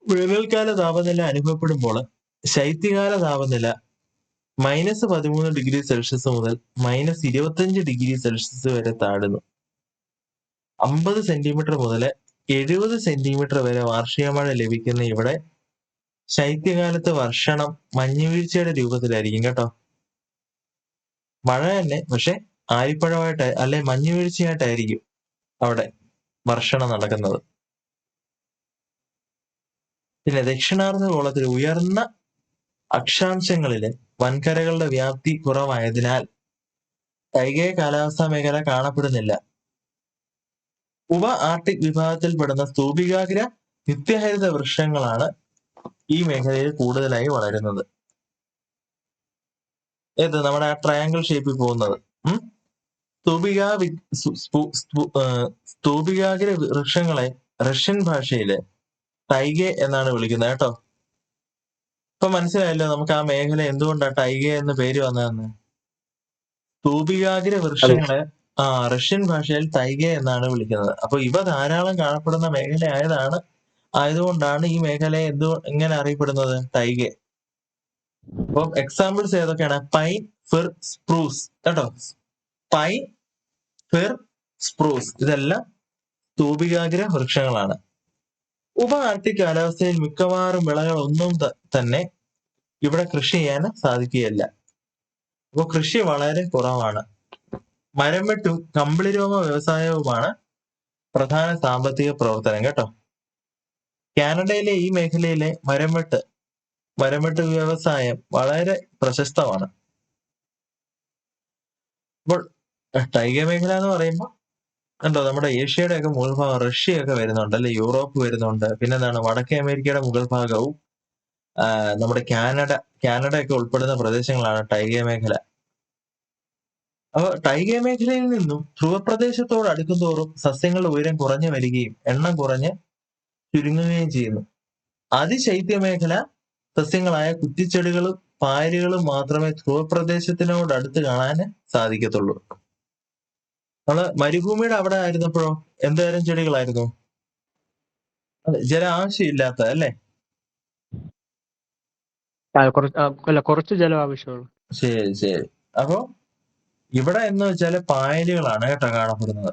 Speaker 1: വേനൽക്കാല താപനില അനുഭവപ്പെടുമ്പോൾ ശൈത്യകാല താപനില -13 ഡിഗ്രി സെൽഷ്യസ് മുതൽ -25 ഡിഗ്രി സെൽഷ്യസ് വരെ താഴുന്നു. 50 സെന്റിമീറ്റർ മുതൽ 70 സെന്റിമീറ്റർ വരെ വാർഷിക മഴ ലഭിക്കുന്ന ഇവിടെ ശൈത്യകാലത്ത് വർഷണം മഞ്ഞുവീഴ്ചയുടെ രൂപത്തിലായിരിക്കും കേട്ടോ. മഴ തന്നെ, പക്ഷെ ആലിപ്പഴമായിട്ട് അല്ലെ മഞ്ഞുവീഴ്ചയായിട്ടായിരിക്കും അവിടെ വർഷണം നടക്കുന്നത്. പിന്നെ ദക്ഷിണാർദ്ധഗോളത്തിൽ ഉയർന്ന അക്ഷാംശങ്ങളില് വൻകരകളുടെ വ്യാപ്തി കുറവായതിനാൽ ടൈഗ കാലാവസ്ഥാ മേഖല കാണപ്പെടുന്നില്ല. ഉപ ആർട്ടിക് വിഭാഗത്തിൽപ്പെടുന്ന സ്തൂപികാഗ്ര നിത്യഹരിത വൃക്ഷങ്ങളാണ് ഈ മേഖലയിൽ കൂടുതലായി വളരുന്നത്. ഏത് നമ്മുടെ ആ ട്രയാങ്കിൾ ഷേപ്പിൽ പോകുന്നത്. സ്തൂപികാഗ്ര വൃക്ഷങ്ങളെ റഷ്യൻ ഭാഷയില് ടൈഗെ എന്നാണ് വിളിക്കുന്നത് കേട്ടോ. ഇപ്പൊ മനസ്സിലായല്ലോ നമുക്ക് ആ മേഖല എന്തുകൊണ്ടാണ് ടൈഗെ എന്ന് പേര് വന്നതെന്ന്. സ്തൂപികാഗ്ര വൃക്ഷങ്ങളെ റഷ്യൻ ഭാഷയിൽ ടൈഗെ എന്നാണ് വിളിക്കുന്നത്. അപ്പൊ ഇവ ധാരാളം കാണപ്പെടുന്ന മേഖല ആയതുകൊണ്ടാണ് ഈ മേഖലയെ എങ്ങനെ അറിയപ്പെടുന്നത് ടൈഗെ. അപ്പം എക്സാമ്പിൾസ് ഏതൊക്കെയാണ്? പൈൻ, ഫിർ, സ്പ്രൂസ് കേട്ടോ. പൈൻ, ഫിർ, സ്പ്രൂസ് ഇതെല്ലാം സ്തൂപികാഗ്ര വൃക്ഷങ്ങളാണ്. ഉപ ആർട്ടിക് കാലാവസ്ഥയിൽ മിക്കവാറും വിളകൾ ഒന്നും തന്നെ ഇവിടെ കൃഷി ചെയ്യാൻ സാധിക്കുകയില്ല. അപ്പോൾ കൃഷി വളരെ കുറവാണ്. മരം വെട്ടും കമ്പിളിരോമ വ്യവസായവുമാണ് പ്രധാന സാമ്പത്തിക പ്രവർത്തനം കേട്ടോ. കാനഡയിലെ ഈ മേഖലയിലെ മരംവെട്ട് വ്യവസായം വളരെ പ്രശസ്തമാണ്. അപ്പോൾ ടൈഗ മേഖല എന്ന് പറയുമ്പോൾ കണ്ടോ നമ്മുടെ ഏഷ്യയുടെ ഒക്കെ മുകൾ ഭാഗം റഷ്യയൊക്കെ വരുന്നുണ്ട് അല്ലെ, യൂറോപ്പ് വരുന്നുണ്ട്, പിന്നെന്താണ് വടക്കേ അമേരിക്കയുടെ മുകൾ ഭാഗവും നമ്മുടെ കാനഡ ഒക്കെ ഉൾപ്പെടുന്ന പ്രദേശങ്ങളാണ് ടൈഗ മേഖല. അപ്പൊ ടൈഗ മേഖലയിൽ നിന്നും ധ്രുവപ്രദേശത്തോട് അടുക്കും തോറും സസ്യങ്ങളുടെ ഉയരം കുറഞ്ഞു വരികയും എണ്ണം കുറഞ്ഞ് ചുരുങ്ങുകയും ചെയ്യുന്നു. അതിശൈത്യ മേഖല സസ്യങ്ങളായ കുറ്റിച്ചെടികളും പായലുകളും മാത്രമേ ധ്രുവപ്രദേശത്തിനോട് അടുത്ത് കാണാൻ സാധിക്കത്തുള്ളൂ. നമ്മള് മരുഭൂമിയുടെ അവിടെ ആയിരുന്നപ്പോഴോ എന്തോരം ചെടികളായിരുന്നു? ജലം ആവശ്യമില്ലാത്ത അല്ലേ?
Speaker 2: കുറച്ച് ജലം ആവശ്യമുള്ളൂ.
Speaker 1: ശരി. അപ്പോ ഇവിടെ എന്ന് വെച്ചാല് പായലുകളാണ് കേട്ടോ കാണപ്പെടുന്നത്.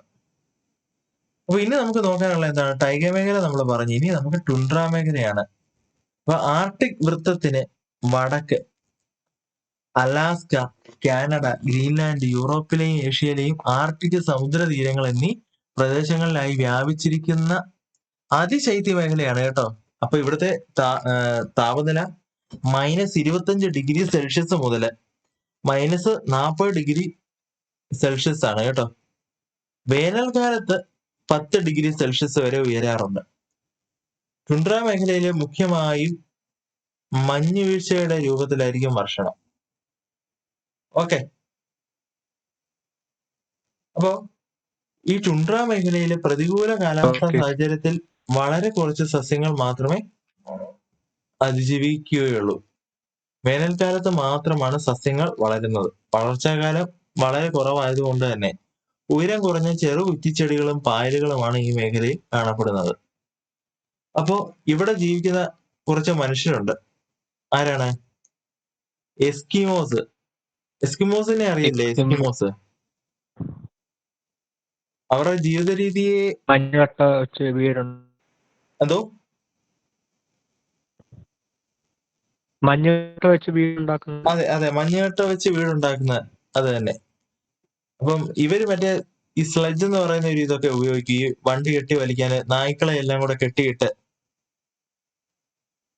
Speaker 1: അപ്പൊ ഇനി നമുക്ക് നോക്കാനുള്ള എന്താണ്? ടൈഗ മേഖല നമ്മൾ പറഞ്ഞു. ഇനി നമുക്ക് ടുണ്ട്ര മേഖലയാണ്. അപ്പൊ ആർട്ടിക് വൃത്തത്തിന് വടക്ക് അലാസ്ക, കാനഡ, ഗ്രീൻലാൻഡ്, യൂറോപ്പിലെയും ഏഷ്യയിലെയും ആർട്ടിക് സമുദ്ര തീരങ്ങൾ എന്നീ പ്രദേശങ്ങളിലായി വ്യാപിച്ചിരിക്കുന്ന അതിശൈത്യ മേഖലയാണ് കേട്ടോ. അപ്പൊ ഇവിടുത്തെ താപനില -25°C മുതൽ -40°C ആണ് കേട്ടോ. വേനൽക്കാലത്ത് 10°C വരെ ഉയരാറുണ്ട്. ടുണ്ട്ര മേഖലയിലെ മുഖ്യമായും മഞ്ഞുവീഴ്ചയുടെ രൂപത്തിലായിരിക്കും വർഷണം. ഓക്കെ. അപ്പോ ഈ ടുണ്ട്ര മേഖലയിലെ പ്രതികൂല കാലാവസ്ഥാ സാഹചര്യത്തിൽ വളരെ കുറച്ച് സസ്യങ്ങൾ മാത്രമേ അതിജീവിക്കുകയുള്ളൂ. വേനൽക്കാലത്ത് മാത്രമാണ് സസ്യങ്ങൾ വളരുന്നത്. വളർച്ചാകാലം വളരെ കുറവായതുകൊണ്ട് തന്നെ ഉയരം കുറഞ്ഞ ചെറു കുറ്റിച്ചെടികളും പായലുകളുമാണ് ഈ മേഖലയിൽ കാണപ്പെടുന്നത്. അപ്പോ ഇവിടെ ജീവിക്കുന്ന കുറച്ച് മനുഷ്യരുണ്ട്. ആരാണ്? എസ്കിമോസിനെ അറിയില്ലേ? എസ്കിമോസ് അവരുടെ ജീവിത രീതിയെ
Speaker 2: മഞ്ഞുകട്ട വെച്ച് വീടുണ്ട്.
Speaker 1: എന്തോ
Speaker 2: മഞ്ഞുകട്ട വെച്ച് വീടുണ്ടാക്കുന്നത്.
Speaker 1: അതെ മഞ്ഞുകട്ട വെച്ച് വീടുണ്ടാക്കുന്ന അത് തന്നെ. അപ്പം ഇവര് മറ്റേ ഈ സ്ലെഡ്ജ് എന്ന് പറയുന്ന ഒരു ഇതൊക്കെ ഉപയോഗിക്കും. ഈ വണ്ടി കെട്ടി വലിക്കാന് നായ്ക്കളെ എല്ലാം കൂടെ കെട്ടിയിട്ട്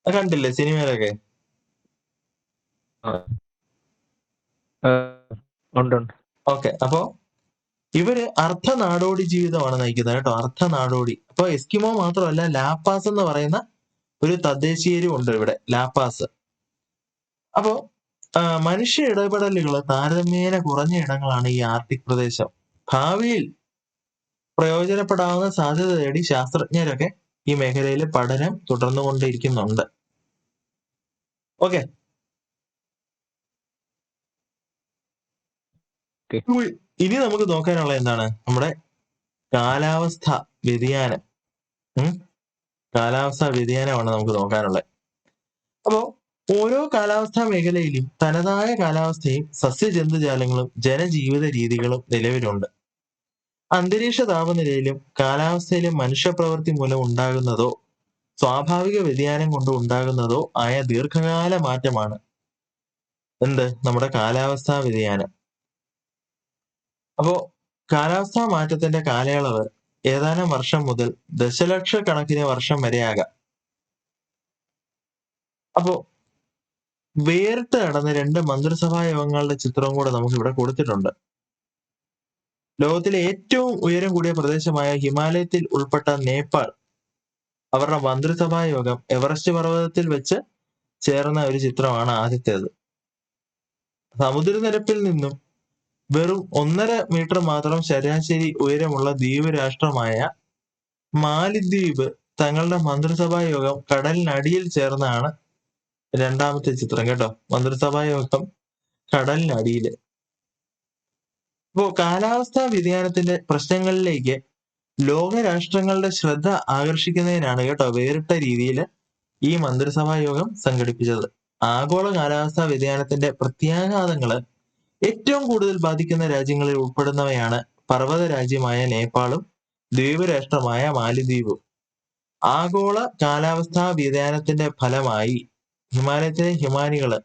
Speaker 1: കണ്ടില്ലേ സിനിമയിലൊക്കെ? ഓക്കെ. അപ്പോ ഇവര് അർദ്ധനാടോടി ജീവിതമാണ് നയിക്കുന്നത് കേട്ടോ. അർദ്ധനാടോടി. അപ്പൊ എസ്കിമോ മാത്രമല്ല, ലാപ്പാസ് എന്ന് പറയുന്ന ഒരു തദ്ദേശീയരും ഉണ്ട് ഇവിടെ, ലാപ്പാസ്. അപ്പോ മനുഷ്യ ഇടപെടലുകൾ താരതമ്യേന കുറഞ്ഞ ഇടങ്ങളാണ് ഈ ആർട്ടിക് പ്രദേശം. ഭാവിയിൽ പ്രയോജനപ്പെടാവുന്ന സാധ്യത തേടി ശാസ്ത്രജ്ഞരൊക്കെ ഈ മേഖലയിൽ പഠനം തുടർന്നുകൊണ്ടിരിക്കുന്നുണ്ട്. ഓക്കെ. ഇനി നമുക്ക് നോക്കാനുള്ള എന്താണ്? നമ്മുടെ കാലാവസ്ഥ വ്യതിയാനം. കാലാവസ്ഥാ വ്യതിയാനമാണ് നമുക്ക് നോക്കാനുള്ളത്. അപ്പോ ഓരോ കാലാവസ്ഥാ മേഖലയിലും തനതായ കാലാവസ്ഥയും സസ്യജന്തുജാലങ്ങളും ജനജീവിത രീതികളും നിലവിലുണ്ട്. അന്തരീക്ഷ താപനിലയിലും കാലാവസ്ഥയിലും മനുഷ്യപ്രവൃത്തി മൂലം ഉണ്ടാകുന്നതോ സ്വാഭാവിക വ്യതിയാനം കൊണ്ട് ഉണ്ടാകുന്നതോ ആയ ദീർഘകാല മാറ്റമാണ് നമ്മുടെ കാലാവസ്ഥാ വ്യതിയാനം. അപ്പോ കാലാവസ്ഥാ മാറ്റത്തിന്റെ കാലയളവ് ഏതാനും വർഷം മുതൽ ദശലക്ഷക്കണക്കിന് വർഷം വരെയാകാം. അപ്പോ വേറിട്ട് നടന്ന 2 മന്ത്രിസഭാ യോഗങ്ങളുടെ ചിത്രവും കൂടെ നമുക്ക് ഇവിടെ കൊടുത്തിട്ടുണ്ട്. ലോകത്തിലെ ഏറ്റവും ഉയരം കൂടിയ പ്രദേശമായ ഹിമാലയത്തിൽ ഉൾപ്പെട്ട നേപ്പാൾ അവരുടെ മന്ത്രിസഭാ യോഗം എവറസ്റ്റ് പർവ്വതത്തിൽ വെച്ച് ചേർന്ന ഒരു ചിത്രമാണ് ആദ്യത്തേത്. സമുദ്രനിരപ്പിൽ നിന്നും വെറും 1.5 മീറ്റർ മാത്രം ശരാശരി ഉയരമുള്ള ദ്വീപ് രാഷ്ട്രമായ മാലിദ്വീപ് തങ്ങളുടെ മന്ത്രിസഭാ യോഗം കടലിനടിയിൽ ചേർന്നാണ് രണ്ടാമത്തെ ചിത്രം കേട്ടോ. മന്ത്രിസഭാ യോഗം കടലിനടിയില്. ഇപ്പോ കാലാവസ്ഥാ വ്യതിയാനത്തിന്റെ പ്രശ്നങ്ങളിലേക്ക് ലോകരാഷ്ട്രങ്ങളുടെ ശ്രദ്ധ ആകർഷിക്കുന്നതിനാണ് കേട്ടോ വേറിട്ട രീതിയിൽ ഈ മന്ത്രിസഭാ യോഗം സംഘടിപ്പിച്ചത്. ആഗോള കാലാവസ്ഥാ വ്യതിയാനത്തിന്റെ പ്രത്യാഘാതങ്ങള് ഏറ്റവും കൂടുതൽ ബാധിക്കുന്ന രാജ്യങ്ങളിൽ ഉൾപ്പെടുന്നവയാണ് പർവ്വത രാജ്യമായ നേപ്പാളും ദ്വീപ് രാഷ്ട്രമായ മാലിദ്വീപും. ആഗോള കാലാവസ്ഥാ വ്യതിയാനത്തിന്റെ ഫലമായി ഹിമാലയത്തിലെ ഹിമാനികള്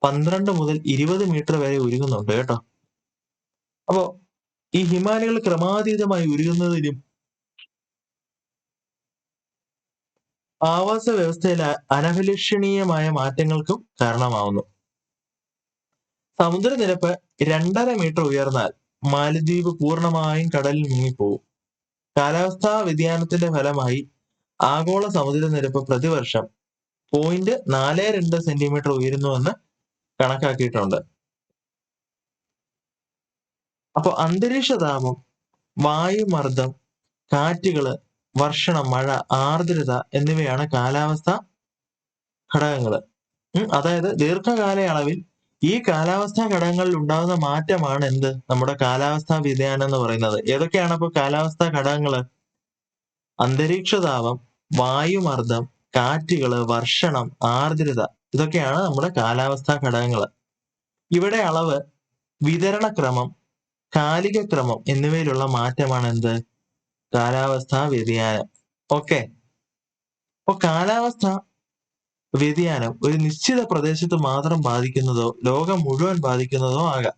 Speaker 1: 12 മുതൽ 20 മീറ്റർ വരെ ഉരുകുന്നുണ്ട് കേട്ടോ. അപ്പോ ഈ ഹിമാനികൾ ക്രമാതീതമായി ഉരുകുന്നതിനും ആവാസ വ്യവസ്ഥയിലെ അനഭിലഷണീയമായ മാറ്റങ്ങൾക്കും കാരണമാവുന്നു. സമുദ്രനിരപ്പ് 2.5 മീറ്റർ ഉയർന്നാൽ മാലദ്വീപ് പൂർണ്ണമായും കടലിൽ മുങ്ങിപ്പോകും. കാലാവസ്ഥാ വ്യതിയാനത്തിന്റെ ഫലമായി ആഗോള സമുദ്രനിരപ്പ് പ്രതിവർഷം 0.42 സെന്റിമീറ്റർ ഉയരുന്നുവെന്ന് കണക്കാക്കിയിട്ടുണ്ട്. അപ്പൊ അന്തരീക്ഷ താപം, വായുമർദ്ദം, കാറ്റുകള്, വർഷണം, മഴ, ആർദ്രത എന്നിവയാണ് കാലാവസ്ഥ ഘടകങ്ങള്. അതായത് ദീർഘകാലയളവിൽ ഈ കാലാവസ്ഥാ ഘടകങ്ങളിൽ ഉണ്ടാകുന്ന മാറ്റമാണ് എന്ത് നമ്മുടെ കാലാവസ്ഥാ വ്യതിയാനം എന്ന് പറയുന്നത്. ഏതൊക്കെയാണ് അപ്പൊ കാലാവസ്ഥാ ഘടകങ്ങള്? അന്തരീക്ഷ താപം, വായുമർദ്ദം, കാറ്റുകള്, വർഷണം, ആർദ്രത, ഇതൊക്കെയാണ് നമ്മുടെ കാലാവസ്ഥാ ഘടകങ്ങള്. ഇവിടെ അളവ്, വിതരണക്രമം, കാലികക്രമം എന്നിവയിലുള്ള മാറ്റമാണ് എന്ത് കാലാവസ്ഥാ വ്യതിയാനം. ഓക്കെ. അപ്പൊ കാലാവസ്ഥ വ്യതിയാനം ഒരു നിശ്ചിത പ്രദേശത്ത് മാത്രം ബാധിക്കുന്നതോ ലോകം മുഴുവൻ ബാധിക്കുന്നതോ ആകാം.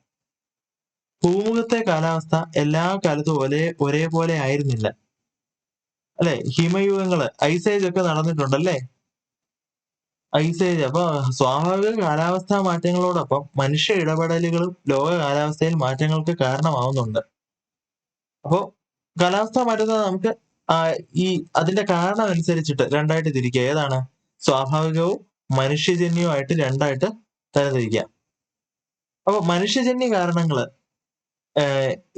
Speaker 1: ഭൂമുഖത്തെ കാലാവസ്ഥ എല്ലാ കാലത്തും ഒരേപോലെ ആയിരുന്നില്ല അല്ലെ. ഹിമയുഗങ്ങള്, ഐസേജ് ഒക്കെ നടന്നിട്ടുണ്ടല്ലേ. ഐസേജ്. അപ്പൊ സ്വാഭാവിക കാലാവസ്ഥാ മാറ്റങ്ങളോടൊപ്പം മനുഷ്യ ഇടപെടലുകളും ലോക കാലാവസ്ഥയിൽ മാറ്റങ്ങൾക്ക് കാരണമാവുന്നുണ്ട്. അപ്പോ കാലാവസ്ഥാ മാറ്റത്തെ നമുക്ക് അതിന്റെ കാരണം അനുസരിച്ചിട്ട് രണ്ടായിട്ട് തിരിക്കുക. ഏതാണ്? സ്വാഭാവികവും മനുഷ്യജന്യവുമായിട്ട് രണ്ടായിട്ട് തരംതിരിക്കാം. അപ്പൊ മനുഷ്യജന്യ കാരണങ്ങള്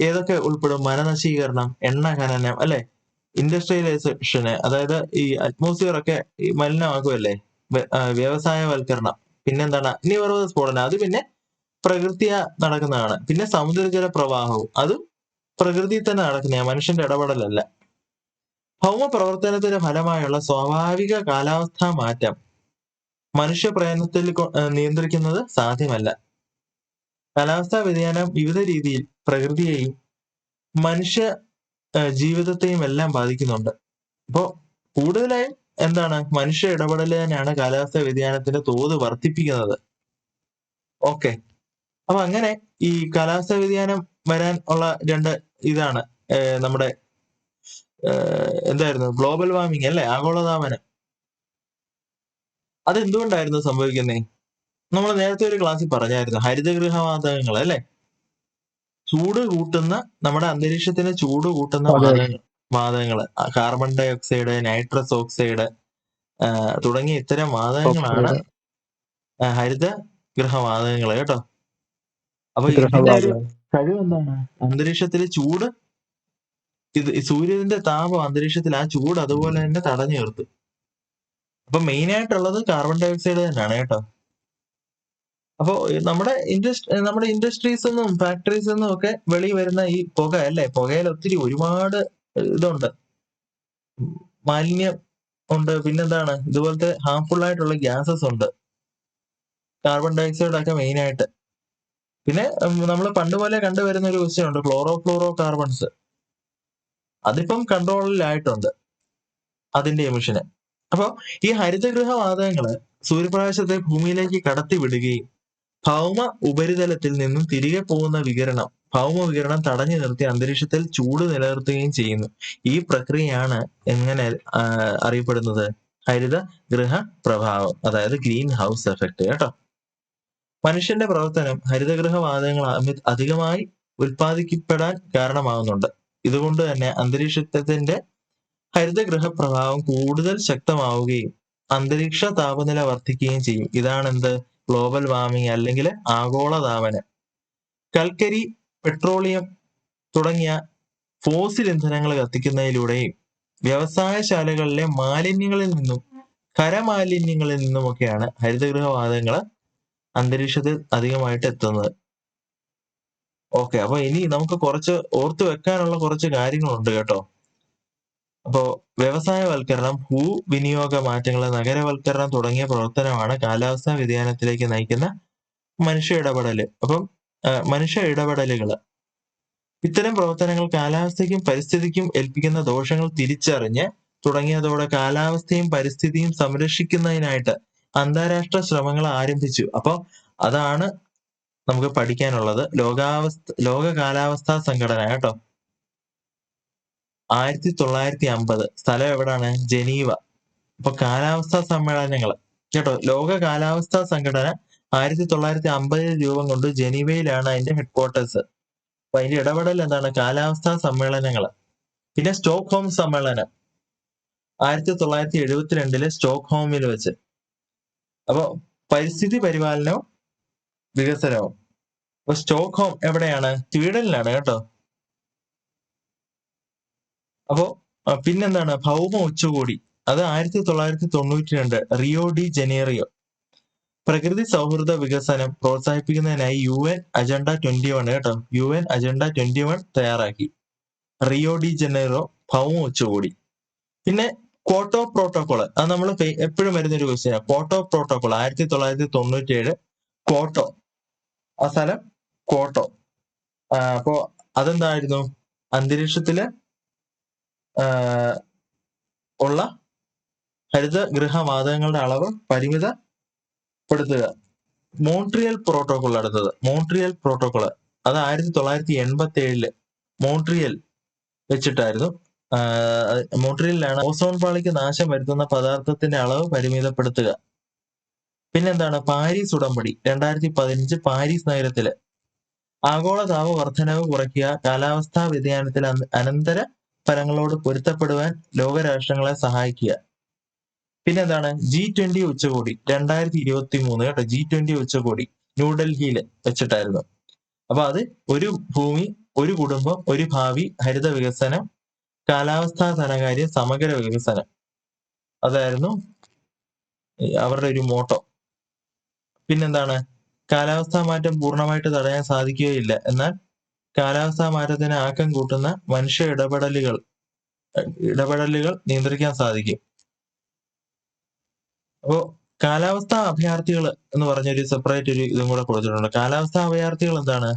Speaker 1: ഏതൊക്കെ ഉൾപ്പെടും? വനനശീകരണം, എണ്ണ ഖനനം, അല്ലെ, ഇൻഡസ്ട്രിയലൈസേഷന്, അതായത് ഈ അറ്റ്മോസ്ഫിയർ ഒക്കെ മലിനമാക്കുമല്ലേ, വ്യവസായവൽക്കരണം, പിന്നെന്താണ് അഗ്നിപർവ്വത സ്ഫോടനം, അത് പിന്നെ പ്രകൃതിയ നടക്കുന്നതാണ്. പിന്നെ സമുദ്രജല പ്രവാഹവും അതും പ്രകൃതിയിൽ തന്നെ നടക്കുന്നതാണ്, മനുഷ്യന്റെ ഇടപെടലല്ല. ഭൗമ പ്രവർത്തനത്തിന്റെ ഫലമായുള്ള സ്വാഭാവിക കാലാവസ്ഥാ മാറ്റം മനുഷ്യ പ്രയത്നത്തിൽ നിയന്ത്രിക്കുന്നത് സാധ്യമല്ല. കാലാവസ്ഥാ വ്യതിയാനം വിവിധ രീതിയിൽ പ്രകൃതിയെയും മനുഷ്യ ജീവിതത്തെയും എല്ലാം ബാധിക്കുന്നുണ്ട്. അപ്പോ കൂടുതലായും എന്താണ് മനുഷ്യ ഇടപെടൽ തന്നെയാണ് കാലാവസ്ഥാ വ്യതിയാനത്തിന്റെ തോത് വർദ്ധിപ്പിക്കുന്നത്. ഓക്കെ. അപ്പൊ അങ്ങനെ ഈ കാലാവസ്ഥാ വ്യതിയാനം വരാൻ ഉള്ള രണ്ട് ഇതാണ് നമ്മുടെ എന്തായിരുന്നു ഗ്ലോബൽ വാർമിംഗ് അല്ലെ, ആഗോളതാപനം. അതെന്തുകൊണ്ടായിരുന്നു സംഭവിക്കുന്നേ? നമ്മൾ നേരത്തെ ഒരു ക്ലാസ്സിൽ പറഞ്ഞായിരുന്നു, ഹരിതഗൃഹവാതകങ്ങൾ അല്ലെ, ചൂട് കൂട്ടുന്ന, നമ്മുടെ അന്തരീക്ഷത്തിന് ചൂട് കൂട്ടുന്ന വാതകങ്ങള്, carbon dioxide, nitrous oxide തുടങ്ങിയ ഇത്തരം വാതകങ്ങളാണ് ഹരിത ഗൃഹവാതകങ്ങൾ കേട്ടോ. അപ്പൊ ഇതിന്റെ ഒരു കഴിവ് എന്താണ്? അന്തരീക്ഷത്തിലെ ചൂട്, സൂര്യന്റെ താപം അന്തരീക്ഷത്തിൽ ആ ചൂട് അതുപോലെ തന്നെ തടഞ്ഞു നിർത്തും. അപ്പൊ മെയിൻ ആയിട്ടുള്ളത് കാർബൺ ഡൈ ഓക്സൈഡ് തന്നെയാണ് കേട്ടോ. അപ്പോ നമ്മുടെ ഇൻഡസ്ട്രീസ് നിന്നും ഫാക്ടറീസ് നിന്നും ഒക്കെ വെളി വരുന്ന ഈ പുക അല്ലെ, പുകയിൽ ഒത്തിരി ഒരുപാട് ഇതുണ്ട്, മാലിന്യം ഉണ്ട്. പിന്നെന്താണ്, ഇതുപോലത്തെ ഹാർംഫുൾ ആയിട്ടുള്ള ഗ്യാസസ് ഉണ്ട്, കാർബൺ ഡൈ ഓക്സൈഡ് ഒക്കെ മെയിൻ ആയിട്ട്. പിന്നെ നമ്മൾ പണ്ട് പോലെ കണ്ടുവരുന്ന ഒരു വിഷയമുണ്ട്, ഫ്ലോറോ കാർബൺസ്. അതിപ്പം കൺട്രോളിലായിട്ടുണ്ട് അതിന്റെ എമിഷന്. അപ്പൊ ഈ ഹരിതഗൃഹവാതകങ്ങള് സൂര്യപ്രകാശത്തെ ഭൂമിയിലേക്ക് കടത്തി വിടുകയും ഭൗമ ഉപരിതലത്തിൽ നിന്നും തിരികെ പോകുന്ന ഭൗമ വികിരണം തടഞ്ഞു നിർത്തി അന്തരീക്ഷത്തിൽ ചൂട് നിലനിർത്തുകയും ചെയ്യുന്നു. ഈ പ്രക്രിയയാണ് എങ്ങനെ അറിയപ്പെടുന്നത്? ഹരിത ഗൃഹ പ്രഭാവം, അതായത് ഗ്രീൻ ഹൗസ് എഫക്ട് കേട്ടോ. മനുഷ്യന്റെ പ്രവർത്തനം ഹരിതഗൃഹവാതകങ്ങൾ അധികമായി ഉൽപ്പാദിക്കപ്പെടാൻ കാരണമാകുന്നുണ്ട്. ഇതുകൊണ്ട് തന്നെ അന്തരീക്ഷത്തിന്റെ ഹരിതഗൃഹ പ്രഭാവം കൂടുതൽ ശക്തമാവുകയും അന്തരീക്ഷ താപനില വർദ്ധിക്കുകയും ചെയ്യും. ഇതാണ് എന്ത് ഗ്ലോബൽ വാർമിംഗ് അല്ലെങ്കിൽ ആഗോളതാപനം. കൽക്കരി, പെട്രോളിയം തുടങ്ങിയ ഫോസിൽ ഇന്ധനങ്ങൾ കത്തിക്കുന്നതിലൂടെയും വ്യവസായശാലകളിലെ മാലിന്യങ്ങളിൽ നിന്നും ഖരമാലിന്യങ്ങളിൽ നിന്നുമൊക്കെയാണ് ഹരിതഗൃഹ വാതകങ്ങൾ അന്തരീക്ഷത്തിൽ അധികമായിട്ട് എത്തുന്നത്. ഓക്കെ, അപ്പൊ ഇനി നമുക്ക് കുറച്ച് ഓർത്തു വെക്കാനുള്ള കുറച്ച് കാര്യങ്ങളുണ്ട് കേട്ടോ. അപ്പോ വ്യവസായവൽക്കരണം, ഭൂവിനിയോഗ മാറ്റങ്ങൾ, നഗരവൽക്കരണം തുടങ്ങിയ പ്രവർത്തനമാണ് കാലാവസ്ഥാ വ്യതിയാനത്തിലേക്ക് നയിക്കുന്ന മനുഷ്യ ഇടപെടല്. അപ്പം മനുഷ്യ ഇടപെടലുകൾ, ഇത്തരം പ്രവർത്തനങ്ങൾ കാലാവസ്ഥയ്ക്കും പരിസ്ഥിതിക്കും ഏൽപ്പിക്കുന്ന ദോഷങ്ങൾ തിരിച്ചറിഞ്ഞ് തുടങ്ങിയതോടെ കാലാവസ്ഥയും പരിസ്ഥിതിയും സംരക്ഷിക്കുന്നതിനായിട്ട് അന്താരാഷ്ട്ര ശ്രമങ്ങൾ ആരംഭിച്ചു. അപ്പൊ അതാണ് നമുക്ക് പഠിക്കാനുള്ളത്. ലോക കാലാവസ്ഥാ സംഘടന കേട്ടോ, 1950, സ്ഥലം എവിടാണ്? ജനീവ. അപ്പൊ കാലാവസ്ഥാ സമ്മേളനങ്ങൾ കേട്ടോ, ലോക കാലാവസ്ഥാ സംഘടന 1950 രൂപം കൊണ്ട് ജനീവയിലാണ് അതിന്റെ ഹെഡ് ക്വാർട്ടേഴ്സ്. അപ്പൊ അതിന്റെ ഇടപെടൽ എന്താണ്? കാലാവസ്ഥാ സമ്മേളനങ്ങൾ. പിന്നെ സ്റ്റോക്ക്ഹോം സമ്മേളനം 1972 സ്റ്റോക്ക്ഹോമിൽ വെച്ച്. അപ്പൊ പരിസ്ഥിതി പരിപാലനവും വികസനവും. അപ്പൊ സ്റ്റോക്ക്ഹോം എവിടെയാണ്? സ്വീഡനിലാണ് കേട്ടോ. അപ്പോ പിന്നെന്താണ്? ഭൗമ ഉച്ചകോടി, അത് 1992 റിയോ ഡി ജനീറിയോ. പ്രകൃതി സൗഹൃദ വികസനം പ്രോത്സാഹിപ്പിക്കുന്നതിനായി UN അജണ്ട 21 കേട്ടോ, UN അജണ്ട 21 തയ്യാറാക്കി. റിയോ ഡി ജനീറോ ഭൗമ ഉച്ചകോടി. പിന്നെ ക്യോട്ടോ പ്രോട്ടോകോൾ, അത് നമ്മൾ എപ്പോഴും വരുന്നൊരു ക്വസ്റ്റ്യനാണ്. ക്യോട്ടോ പ്രോട്ടോകോൾ 1997 ക്യോട്ടോ, ആ സ്ഥലം ക്യോട്ടോ. അപ്പോ അതെന്തായിരുന്നു? അന്തരീക്ഷത്തില് ഉള്ള ഹരിതഗൃഹവാതകങ്ങളുടെ അളവ് പരിമിതപ്പെടുത്തുക. മോൺട്രിയൽ പ്രോട്ടോകോൾ അടുത്തത്. മോൺട്രിയൽ പ്രോട്ടോകോൾ അത് 1987 മോൺട്രിയൽ വെച്ചിട്ടായിരുന്നു. മോൺട്രിയലിലാണ് ഓസോൺ പാളിക്ക് നാശം വരുത്തുന്ന പദാർത്ഥത്തിന്റെ അളവ് പരിമിതപ്പെടുത്തുക. പിന്നെന്താണ്? പാരീസ് ഉടമ്പടി 2015 പാരീസ് നഗരത്തില് ആഗോള താപ വർധനവ് കുറയ്ക്കുക, കാലാവസ്ഥാ വ്യതിയാനത്തിലെ അനന്തര ഫലങ്ങളോട് പൊരുത്തപ്പെടുവാൻ ലോകരാഷ്ട്രങ്ങളെ സഹായിക്കുക. പിന്നെന്താണ്? G20 ഉച്ചകോടി 2023 കേട്ടോ, G20 ഉച്ചകോടി ന്യൂഡൽഹിയിൽ വെച്ചിട്ടായിരുന്നു. അപ്പൊ അത് ഒരു ഭൂമി, ഒരു കുടുംബം, ഒരു ഭാവി, ഹരിത വികസനം, കാലാവസ്ഥാ ധനകാര്യം, സമഗ്ര വികസനം, അതായിരുന്നു അവരുടെ ഒരു മോട്ടോ. പിന്നെന്താണ്? കാലാവസ്ഥാ മാറ്റം പൂർണ്ണമായിട്ട് തടയാൻ സാധിക്കുകയില്ല, എന്നാൽ കാലാവസ്ഥാ മാറ്റത്തിന് ആക്കം കൂട്ടുന്ന മനുഷ്യ ഇടപെടലുകൾ നിയന്ത്രിക്കാൻ സാധിക്കും. അപ്പോ കാലാവസ്ഥാ അഭയാർത്ഥികൾ എന്ന് പറഞ്ഞൊരു സെപ്പറേറ്റ് ഒരു ഇതും കൂടെ കൊടുത്തിട്ടുണ്ട്. കാലാവസ്ഥാ അഭയാർത്ഥികൾ എന്താണ്?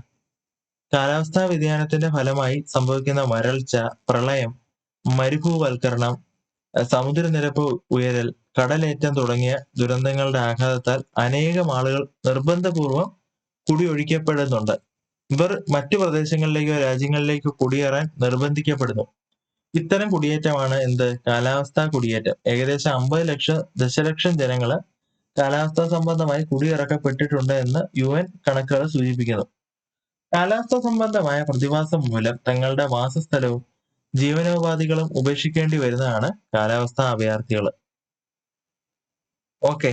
Speaker 1: കാലാവസ്ഥാ വ്യതിയാനത്തിന്റെ ഫലമായി സംഭവിക്കുന്ന വരൾച്ച, പ്രളയം, മരുഭൂവൽക്കരണം, സമുദ്രനിരപ്പ് ഉയരൽ, കടലേറ്റം തുടങ്ങിയ ദുരന്തങ്ങളുടെ ആഘാതത്താൽ അനേകം ആളുകൾ നിർബന്ധപൂർവം കുടിയൊഴിക്കപ്പെടുന്നുണ്ട്. ഇവർ മറ്റു പ്രദേശങ്ങളിലേക്കോ രാജ്യങ്ങളിലേക്കോ കുടിയേറാൻ നിർബന്ധിക്കപ്പെടുന്നു. ഇത്തരം കുടിയേറ്റമാണ് എന്ത്? കാലാവസ്ഥാ കുടിയേറ്റം. ഏകദേശം 50 ദശലക്ഷം ജനങ്ങള് കാലാവസ്ഥാ സംബന്ധമായി കുടിയിറക്കപ്പെട്ടിട്ടുണ്ട് എന്ന് UN കണക്കുകൾ സൂചിപ്പിക്കുന്നു. കാലാവസ്ഥാ സംബന്ധമായ പ്രതിഭാസം മൂലം തങ്ങളുടെ വാസസ്ഥലവും ജീവനോപാധികളും ഉപേക്ഷിക്കേണ്ടി വരുന്നതാണ് കാലാവസ്ഥാ അഭയാർത്ഥികൾ. ഓക്കെ,